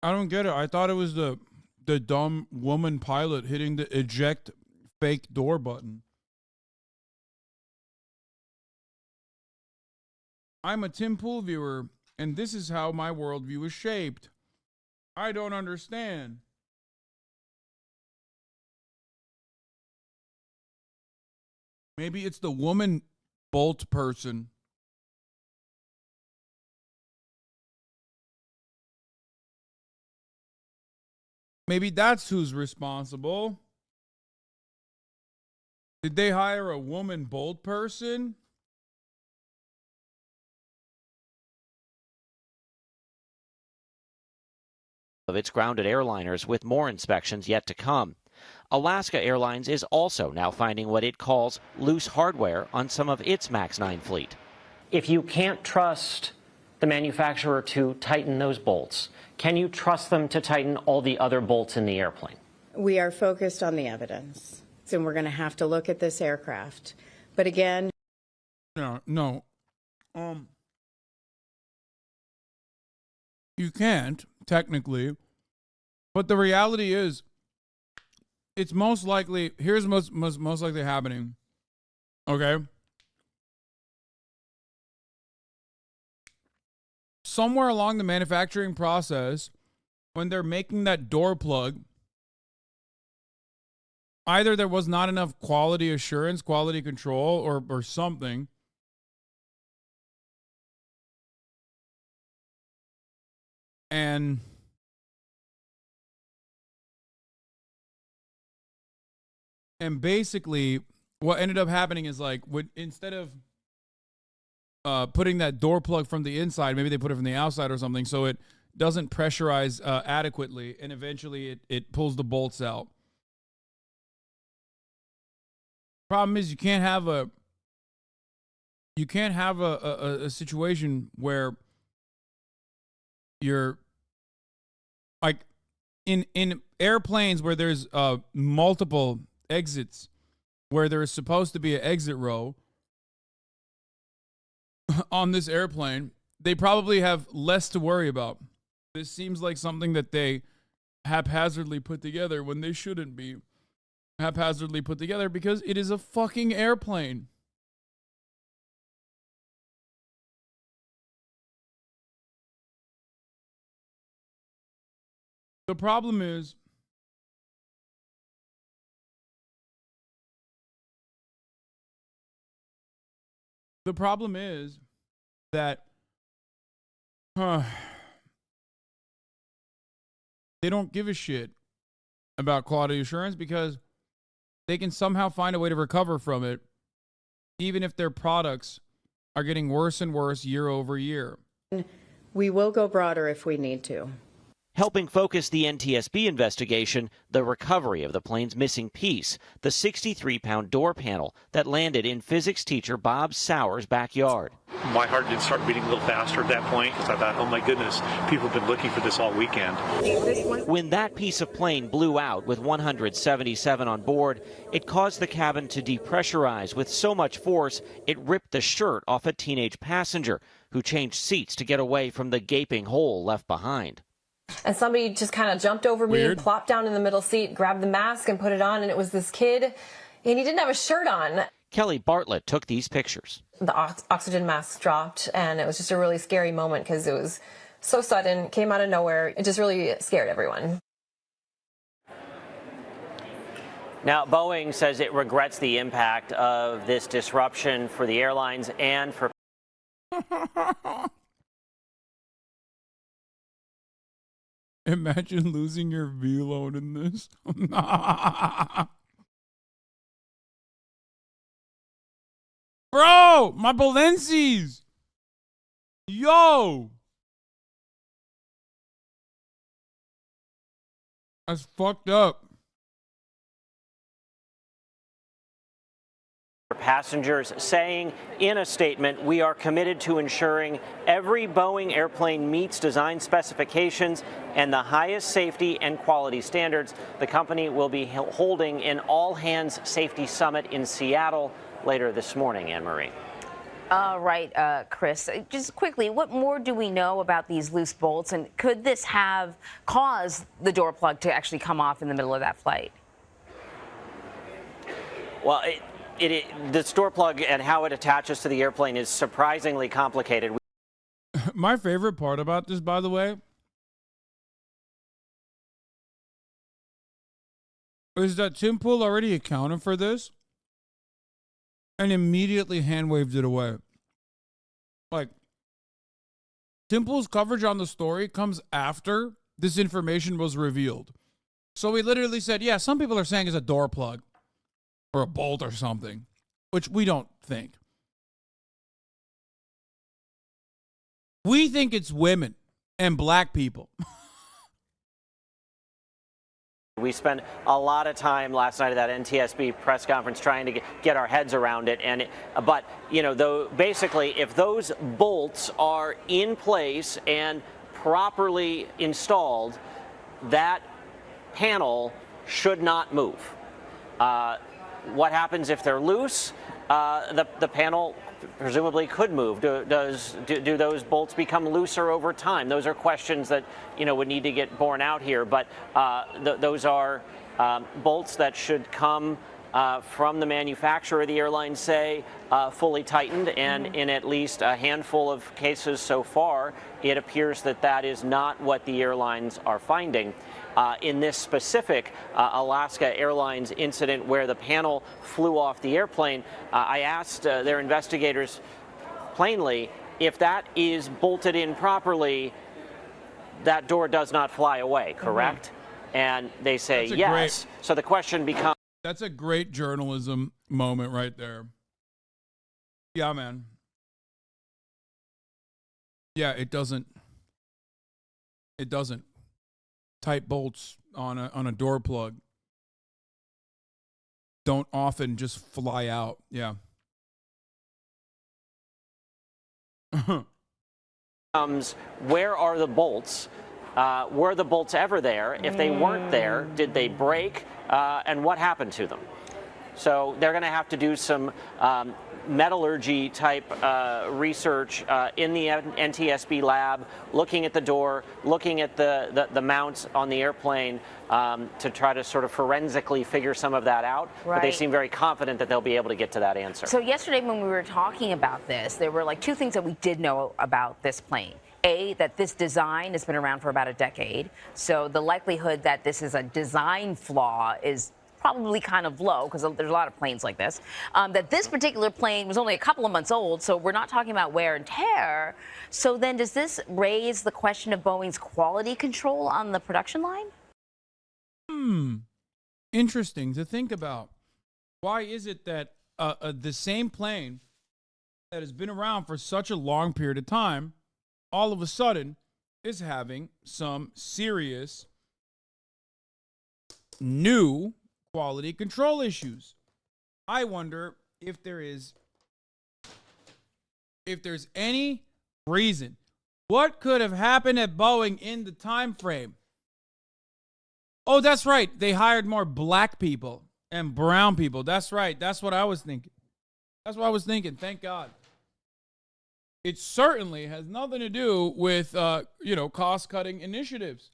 I don't get it. I thought it was the dumb woman pilot hitting the eject fake door button. I'm a Tim Pool viewer, and this is how my worldview is shaped. I don't understand. Maybe it's the woman bolt person. Maybe that's who's responsible. Did they hire a woman bolt person? Of its grounded airliners, with more inspections yet to come. Alaska Airlines is also now finding what it calls loose hardware on some of its MAX 9 fleet. If you can't trust the manufacturer to tighten those bolts, can you trust them to tighten all the other bolts in the airplane? We are focused on the evidence, and we're going to have to look at this aircraft. But again, no. You can't, technically. But the reality is, it's most likely, here's most likely happening. Okay? Somewhere along the manufacturing process, when they're making that door plug, either there was not enough quality assurance, quality control, or something. And basically, what ended up happening is like, instead of putting that door plug from the inside, maybe they put it from the outside or something, so it doesn't pressurize adequately, and eventually it pulls the bolts out. Problem is, you can't have a situation where you're like in airplanes where there's multiple exits, where there is supposed to be an exit row on this airplane. They probably have less to worry about. This seems like something that they haphazardly put together when they shouldn't be haphazardly put together, because it is a fucking airplane. The problem is, that they don't give a shit about quality assurance, because they can somehow find a way to recover from it, even if their products are getting worse and worse year over year. we will go broader if we need to. Helping focus the NTSB investigation, the recovery of the plane's missing piece, the 63-pound door panel that landed in physics teacher Bob Sauer's backyard. My heart did start beating a little faster at that point because I thought, oh my goodness, people have been looking for this all weekend. When that piece of plane blew out with 177 on board, it caused the cabin to depressurize with so much force it ripped the shirt off a teenage passenger who changed seats to get away from the gaping hole left behind. And somebody just kind of jumped over me, plopped down in the middle seat, grabbed the mask and put it on, and it was this kid, and he didn't have a shirt on. Kelly Bartlett took these pictures. The oxygen mask dropped, and it was just a really scary moment because it was so sudden, came out of nowhere. It just really scared everyone. Now, Boeing says it regrets the impact of this disruption for the airlines and for Imagine losing your V-load in this. Bro, my Balencis. Yo. That's fucked up. passengers, saying in a statement, "We are committed to ensuring every Boeing airplane meets design specifications and the highest safety and quality standards." The company will be holding an all-hands safety summit in Seattle later this morning, Anne-Marie. All right, Chris, just quickly, what more do we know about these loose bolts, and could this have caused the door plug to actually come off in the middle of that flight? Well, the door plug and how it attaches to the airplane is surprisingly complicated. My favorite part about this, by the way, is that Tim Pool already accounted for this and immediately hand waved it away. Like, Tim Pool's coverage on the story comes after this information was revealed. So he literally said, yeah, some people are saying it's a door plug or a bolt or something, which we don't think. We think it's women and black people. We spent a lot of time last night at that NTSB press conference trying to get our heads around it. But, you know, though, basically, if those bolts are in place and properly installed, that panel should not move. What happens if they're loose? The panel presumably could move. Do those bolts become looser over time? Those are questions that, you know, would need to get borne out here. But those are bolts that should come from the manufacturer, the airlines say, fully tightened. And in at least a handful of cases so far, it appears that that is not what the airlines are finding. In this specific Alaska Airlines incident where the panel flew off the airplane, I asked their investigators plainly, if that is bolted in properly, that door does not fly away, correct? Mm-hmm. And they say yes. So the question becomes... That's a great journalism moment right there. Yeah, man. Yeah, it doesn't. Tight bolts on a door plug don't often just fly out. Yeah. Where are the bolts? Were the bolts ever there? If they weren't there, did they break? And what happened to them? So they're going to have to do some metallurgy type research in the NTSB lab, looking at the door, looking at the mounts on the airplane to try to sort of forensically figure some of that out. Right. But they seem very confident that they'll be able to get to that answer. So yesterday when we were talking about this, there were like two things that we did know about this plane. A, that this design has been around for about a decade. So the likelihood that this is a design flaw is probably kind of low, because there's a lot of planes like this. That this particular plane was only a couple of months old, so we're not talking about wear and tear. So then does this raise the question of Boeing's quality control on the production line? Interesting to think about. Why is it that the same plane that has been around for such a long period of time, all of a sudden, is having some serious new quality control issues. I wonder if there's any reason. What could have happened at Boeing in the time frame? Oh, that's right. They hired more black people and brown people. That's right. That's what I was thinking. Thank God. It certainly has nothing to do with, cost-cutting initiatives.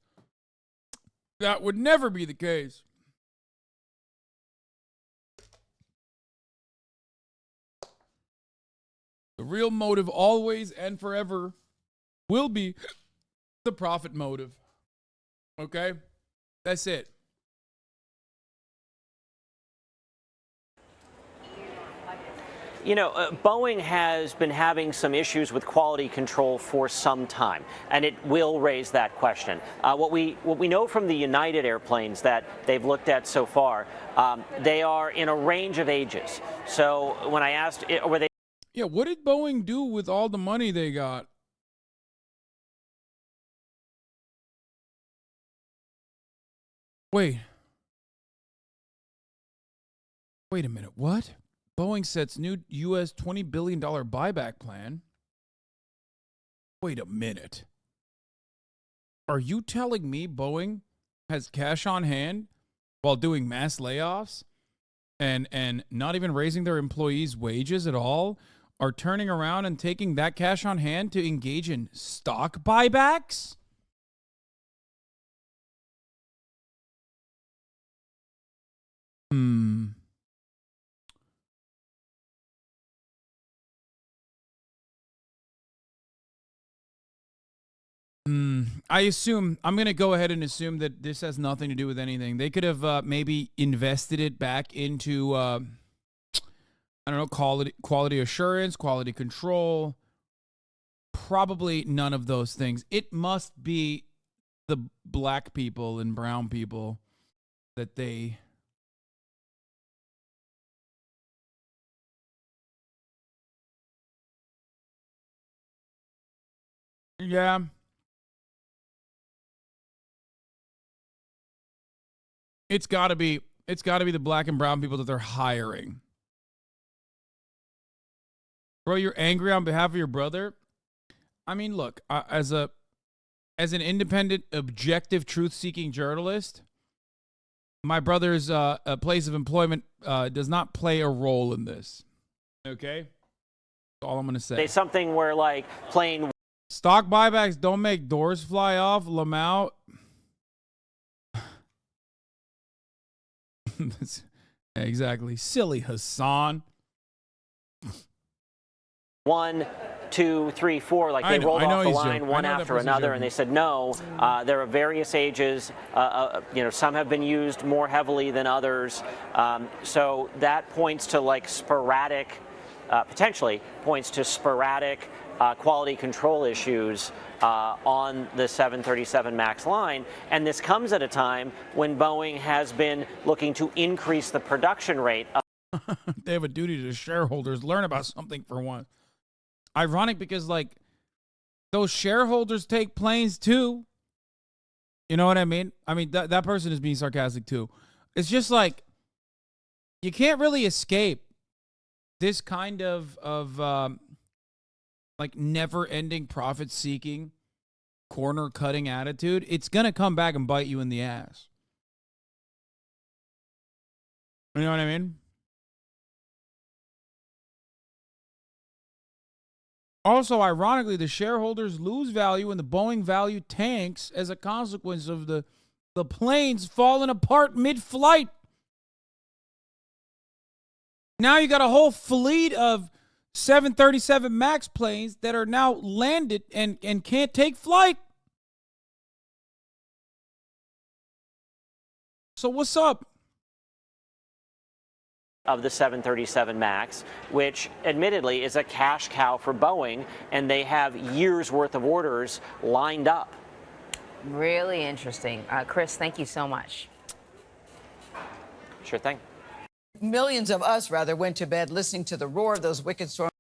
That would never be the case. The real motive always and forever will be the profit motive. Okay? That's it. Boeing has been having some issues with quality control for some time, and it will raise that question. What we know from the United airplanes that they've looked at so far, they are in a range of ages. So when I asked, were they? Yeah, what did Boeing do with all the money they got? Wait a minute, what? Boeing sets new U.S. $20 billion buyback plan? Wait a minute. Are you telling me Boeing has cash on hand while doing mass layoffs and not even raising their employees' wages at all? Are turning around and taking that cash on hand to engage in stock buybacks? I'm going to go ahead and assume that this has nothing to do with anything. They could have maybe invested it back into, quality assurance, quality control. Probably none of those things. It must be the black people and brown people that they... Yeah. It's got to be the black and brown people that they're hiring. Bro, you're angry on behalf of your brother? I mean, look, as an independent, objective, truth-seeking journalist, my brother's place of employment does not play a role in this. Okay? That's all I'm going to say. It's something where, like, plain... Stock buybacks don't make doors fly off, Lamau. Exactly. Silly Hasan. 1, 2, 3, 4, like they rolled off the line one after another, and they said no. There are various ages. Some have been used more heavily than others. So that points to like sporadic, potentially points to sporadic quality control issues on the 737 MAX line. And this comes at a time when Boeing has been looking to increase the production rate. They have a duty to shareholders. Learn about something for once. Ironic because, like, those shareholders take planes too. You know what I mean? I mean, that person is being sarcastic too. It's just like, you can't really escape this kind of like never-ending profit-seeking, corner-cutting attitude. It's going to come back and bite you in the ass. You know what I mean? Also, ironically, the shareholders lose value and the Boeing value tanks as a consequence of the planes falling apart mid-flight. Now you got a whole fleet of 737 MAX planes that are now landed and can't take flight. So what's up? Of the 737 MAX, which admittedly is a cash cow for Boeing, and they have years worth of orders lined up. Really interesting. Chris, thank you so much. Sure thing. Millions of us, rather, went to bed listening to the roar of those wicked storms.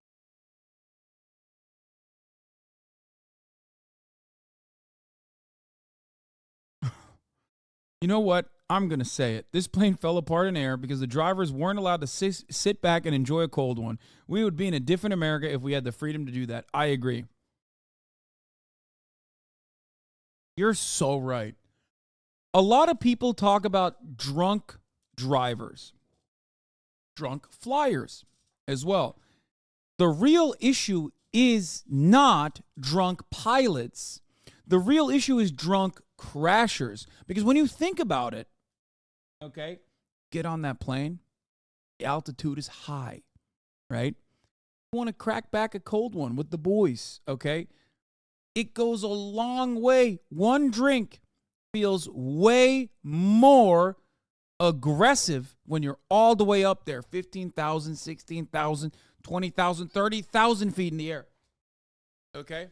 You know what? I'm going to say it. This plane fell apart in air because the drivers weren't allowed to sit back and enjoy a cold one. We would be in a different America if we had the freedom to do that. I agree. You're so right. A lot of people talk about drunk drivers, drunk flyers as well. The real issue is not drunk pilots. The real issue is drunk crashers. Because when you think about it, okay, get on that plane, the altitude is high, right? You want to crack back a cold one with the boys, okay? It goes a long way. One drink feels way more aggressive when you're all the way up there, 15,000, 16,000, 20,000, 30,000 feet in the air, okay?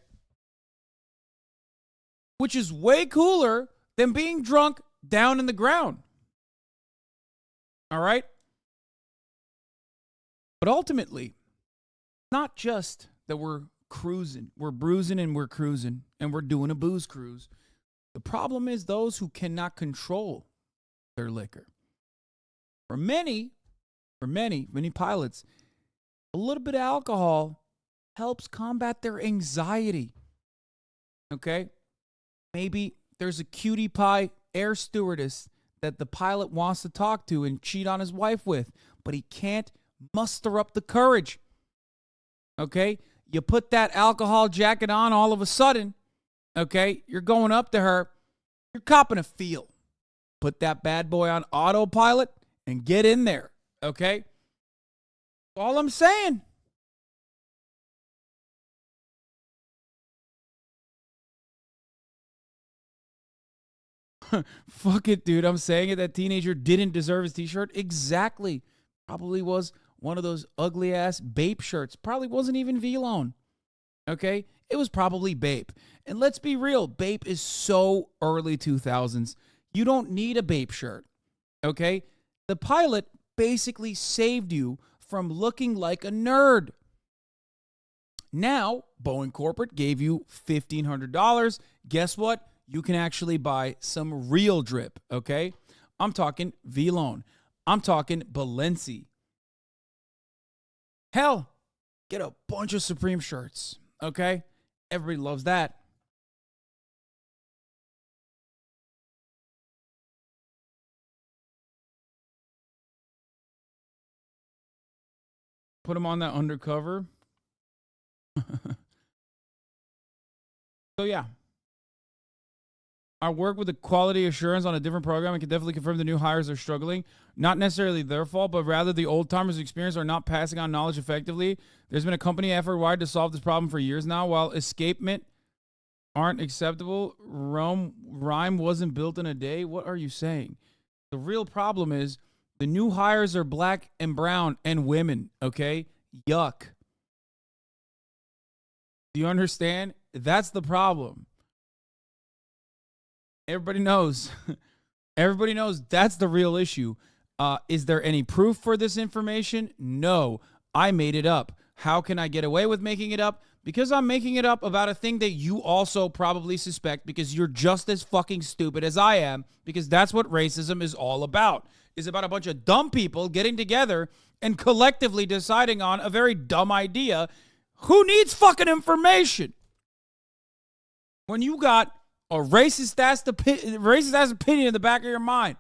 Which is way cooler than being drunk down in the ground. All right? But ultimately, not just that we're cruising, we're bruising and we're cruising, and we're doing a booze cruise. The problem is those who cannot control their liquor. For many pilots, a little bit of alcohol helps combat their anxiety. Okay? Maybe there's a cutie pie air stewardess that the pilot wants to talk to and cheat on his wife with, but he can't muster up the courage. Okay? You put that alcohol jacket on all of a sudden, okay? You're going up to her. You're copping a feel. Put that bad boy on autopilot and get in there, okay? All I'm saying. Fuck it, dude. I'm saying it. That teenager didn't deserve his t-shirt. Exactly. Probably was one of those ugly ass Bape shirts. Probably wasn't even V-Lone. Okay? It was probably Bape. And let's be real. Bape is so early 2000s. You don't need a Bape shirt. Okay? The pilot basically saved you from looking like a nerd. Now, Boeing Corporate gave you $1,500. Guess what? You can actually buy some real drip, okay? I'm talking V-Lone. I'm talking Balenci. Hell, get a bunch of Supreme shirts, okay? Everybody loves that. Put them on that undercover. So, yeah. I work with the quality assurance on a different program and can definitely confirm the new hires are struggling. Not necessarily their fault, but rather the old timers' experience are not passing on knowledge effectively. There's been a company effort wired to solve this problem for years now. While escapement aren't acceptable, rhyme wasn't built in a day. What are you saying? The real problem is the new hires are black and brown and women, okay? Yuck. Do you understand? That's the problem. Everybody knows. Everybody knows that's the real issue. Is there any proof for this information? No. I made it up. How can I get away with making it up? Because I'm making it up about a thing that you also probably suspect because you're just as fucking stupid as I am, because that's what racism is all about. It's about a bunch of dumb people getting together and collectively deciding on a very dumb idea. Who needs fucking information? When you got a racist ass opinion in the back of your mind.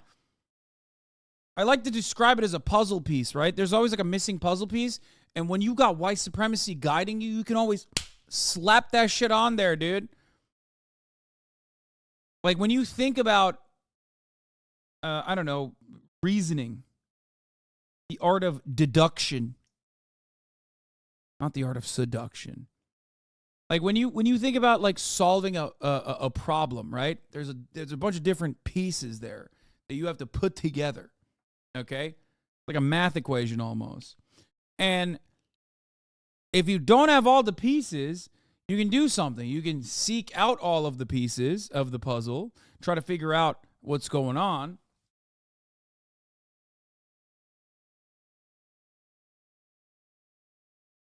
I like to describe it as a puzzle piece, right? There's always like a missing puzzle piece. And when you got white supremacy guiding you, you can always slap that shit on there, dude. Like when you think about, I don't know, reasoning, the art of deduction, not the art of seduction. Like when you think about like solving a problem, right? There's a bunch of different pieces there that you have to put together. Okay? Like a math equation almost. And if you don't have all the pieces, you can do something. You can seek out all of the pieces of the puzzle, try to figure out what's going on.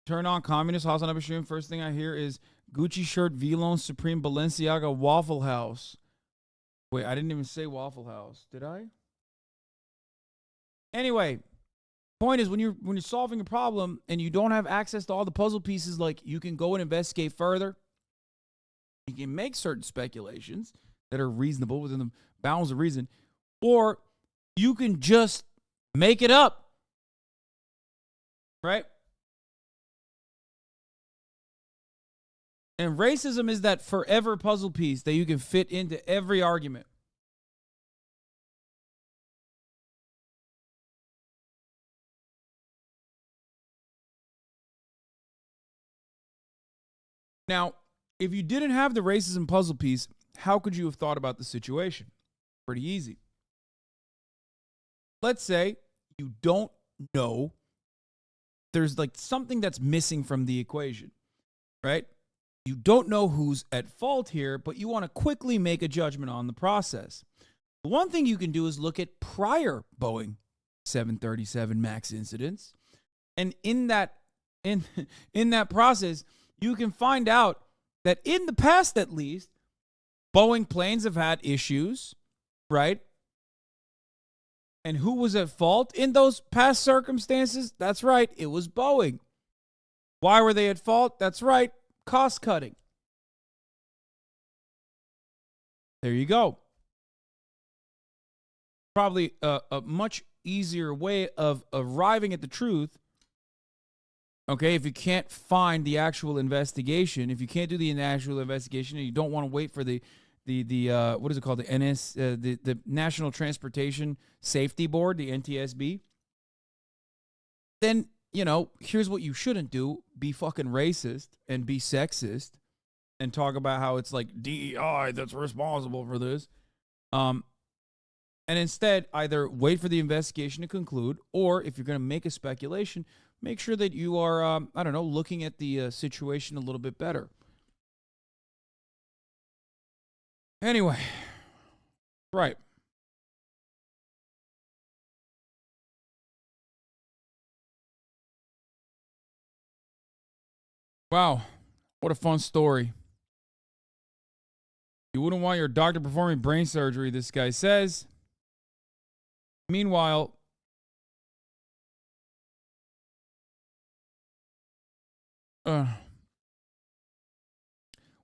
Turn on Communist HasanAbi stream. First thing I hear is Gucci shirt, V-Lone, Supreme, Balenciaga, Waffle House. Wait, I didn't even say Waffle House, did I? Anyway, point is when you're solving a problem and you don't have access to all the puzzle pieces, like you can go and investigate further. You can make certain speculations that are reasonable within the bounds of reason, or you can just make it up. Right? And racism is that forever puzzle piece that you can fit into every argument. Now, if you didn't have the racism puzzle piece, how could you have thought about the situation? Pretty easy. Let's say you don't know, there's like something that's missing from the equation, right? You don't know who's at fault here, but you want to quickly make a judgment on the process. The one thing you can do is look at prior Boeing 737 MAX incidents. And in that process, you can find out that in the past, at least, Boeing planes have had issues, right? And who was at fault in those past circumstances? That's right, it was Boeing. Why were they at fault? That's right, cost cutting. There you go. Probably a much easier way of arriving at the truth. Okay, if you can't find the actual investigation, if you can't do the actual investigation and you don't want to wait for the what is it called? The National Transportation Safety Board, the NTSB, then, you know, here's what you shouldn't do. Be fucking racist and be sexist and talk about how it's like DEI that's responsible for this. And instead, either wait for the investigation to conclude, or if you're going to make a speculation, make sure that you are, I don't know, looking at the situation a little bit better. Anyway, right. Wow, what a fun story. You wouldn't want your doctor performing brain surgery, this guy says. Meanwhile,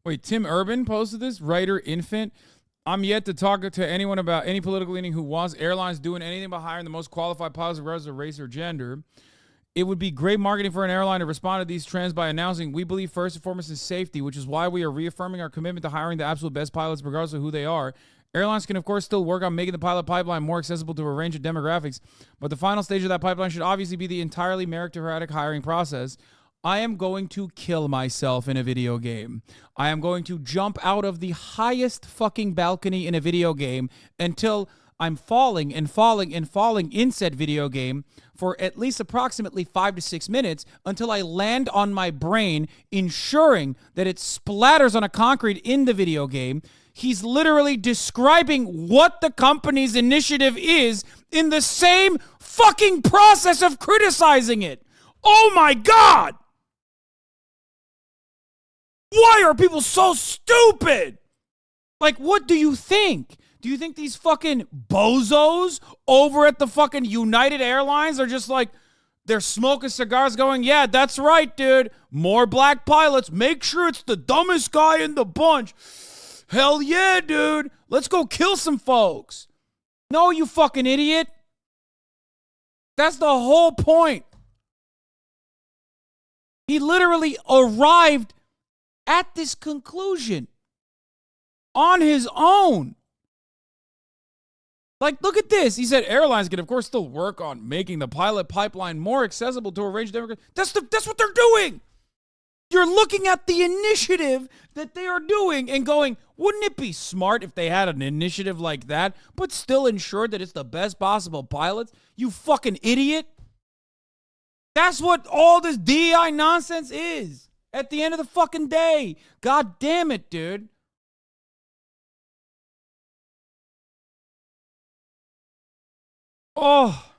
wait, Tim Urban posted this? Writer, infant. I'm yet to talk to anyone about any political leaning who wants airlines doing anything but hiring the most qualified pilots regardless of race or gender. It would be great marketing for an airline to respond to these trends by announcing, we believe first and foremost in safety, which is why we are reaffirming our commitment to hiring the absolute best pilots regardless of who they are. Airlines can, of course, still work on making the pilot pipeline more accessible to a range of demographics, but the final stage of that pipeline should obviously be the entirely meritocratic hiring process. I am going to kill myself in a video game. I am going to jump out of the highest fucking balcony in a video game until I'm falling and falling and falling in said video game for at least approximately 5 to 6 minutes until I land on my brain, ensuring that it splatters on a concrete in the video game. He's literally describing what the company's initiative is in the same fucking process of criticizing it. Oh my God! Why are people so stupid? Like, what do you think? Do you think these fucking bozos over at the fucking United Airlines are just like, they're smoking cigars going, yeah, that's right, dude. More black pilots. Make sure it's the dumbest guy in the bunch. Hell yeah, dude. Let's go kill some folks. No, you fucking idiot. That's the whole point. He literally arrived at this conclusion on his own. Like, look at this. He said airlines can, of course, still work on making the pilot pipeline more accessible to a range of demographics. That's what they're doing. You're looking at the initiative that they are doing and going, wouldn't it be smart if they had an initiative like that, but still ensure that it's the best possible pilots? You fucking idiot. That's what all this DEI nonsense is at the end of the fucking day. God damn it, dude. Oh.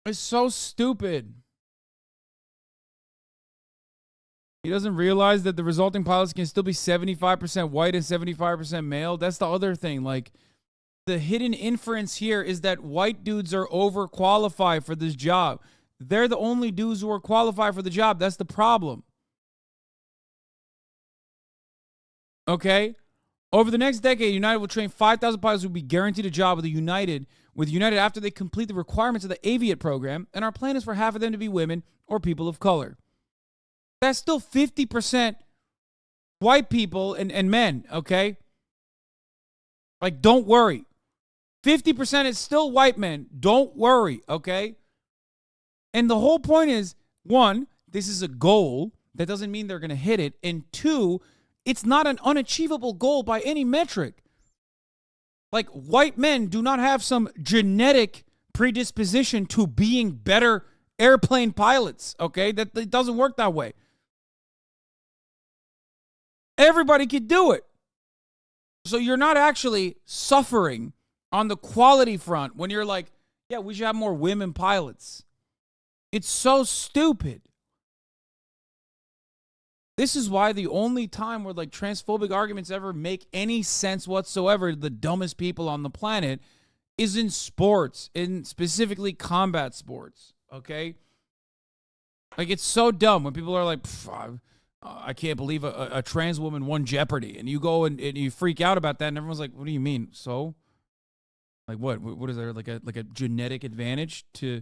It's so stupid. He doesn't realize that the resulting pilots can still be 75% white and 75% male. That's the other thing. Like, the hidden inference here is that white dudes are overqualified for this job. They're the only dudes who are qualified for the job. That's the problem. Okay? Over the next decade, United will train 5,000 pilots who will be guaranteed a job with United after they complete the requirements of the Aviate program, and our plan is for half of them to be women or people of color. That's still 50% white people and men, okay? Like, don't worry. 50% is still white men. Don't worry, okay? And the whole point is, one, this is a goal. That doesn't mean they're going to hit it. And two, it's not an unachievable goal by any metric. Like, white men do not have some genetic predisposition to being better airplane pilots, okay? That it doesn't work that way. Everybody could do it. So you're not actually suffering on the quality front when you're like, yeah, we should have more women pilots. It's so stupid. This is why the only time where like transphobic arguments ever make any sense whatsoever, the dumbest people on the planet, is in sports, in specifically combat sports, okay? Like, it's so dumb when people are like, I can't believe a trans woman won Jeopardy. And you go and you freak out about that, and everyone's like, what do you mean? So? Like, what? What is there, like a genetic advantage to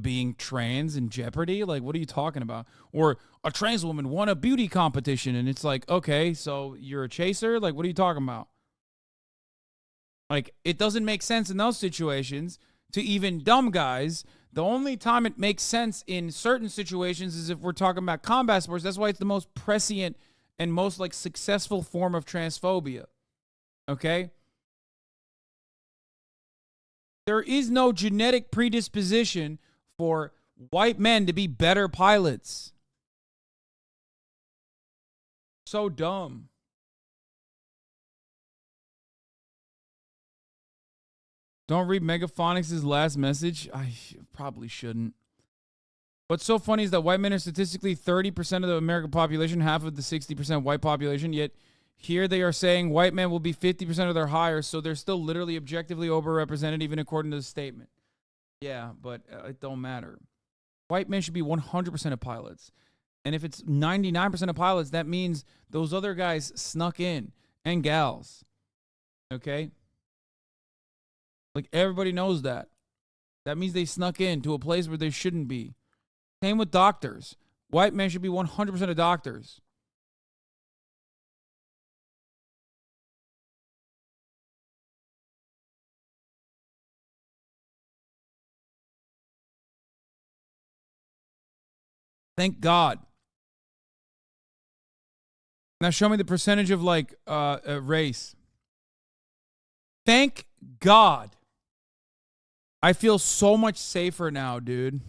being trans in Jeopardy? Like, what are you talking about? Or a trans woman won a beauty competition, and it's like, okay, so you're a chaser? Like, what are you talking about? Like, it doesn't make sense in those situations to even dumb guys. The only time it makes sense in certain situations is if we're talking about combat sports. That's why it's the most prescient and most, like, successful form of transphobia. Okay? There is no genetic predisposition for white men to be better pilots. So dumb. Don't read Megaphonics' last message. I probably shouldn't. What's so funny is that white men are statistically 30% of the American population, half of the 60% white population, yet here they are saying white men will be 50% of their hires, so they're still literally objectively overrepresented even according to the statement. Yeah, but it don't matter. White men should be 100% of pilots. And if it's 99% of pilots, that means those other guys snuck in, and gals. Okay? Like, everybody knows that. That means they snuck in to a place where they shouldn't be. Same with doctors. White men should be 100% of doctors. Thank God. Now show me the percentage of, like, race. Thank God. I feel so much safer now, dude.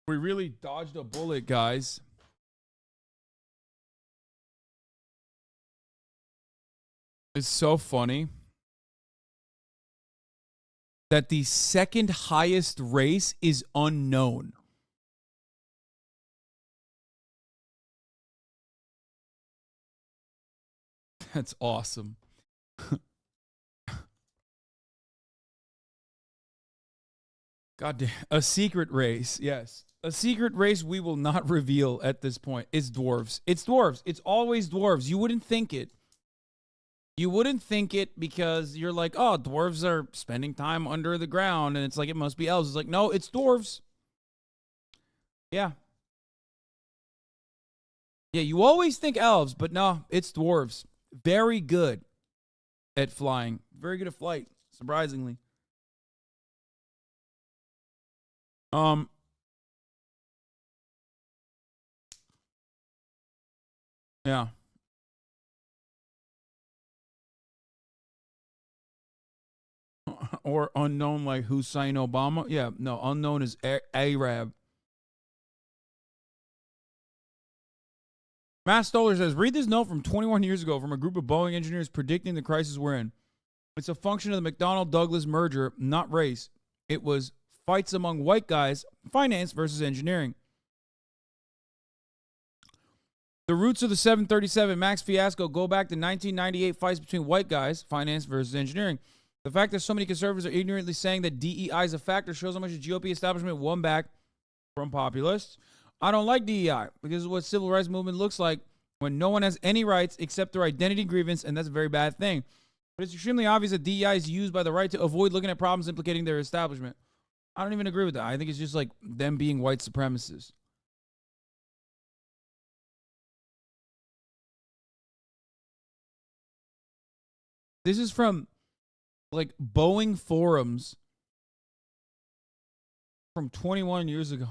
We really dodged a bullet, guys. It's so funny that the second highest race is unknown. That's awesome. God damn. A secret race, yes. A secret race we will not reveal at this point is dwarves. It's dwarves. It's always dwarves. You wouldn't think it. You wouldn't think it because you're like, oh, dwarves are spending time under the ground, and it's like, it must be elves. It's like, no, it's dwarves. Yeah. Yeah, you always think elves, but no, it's dwarves. Very good at flying. Very good at flight, surprisingly. Yeah. Or unknown like Hussein Obama. Yeah, no, unknown is Arab. Matt Stoller says, read this note from 21 years ago from a group of Boeing engineers predicting the crisis we're in. It's a function of the McDonnell-Douglas merger, not race. It was fights among white guys, finance versus engineering. The roots of the 737 MAX fiasco go back to 1998 fights between white guys, finance versus engineering. The fact that so many conservatives are ignorantly saying that DEI is a factor shows how much the GOP establishment won back from populists. I don't like DEI because of what civil rights movement looks like when no one has any rights except their identity grievance, and that's a very bad thing. But it's extremely obvious that DEI is used by the right to avoid looking at problems implicating their establishment. I don't even agree with that. I think it's just like them being white supremacists. This is from like Boeing forums from 21 years ago.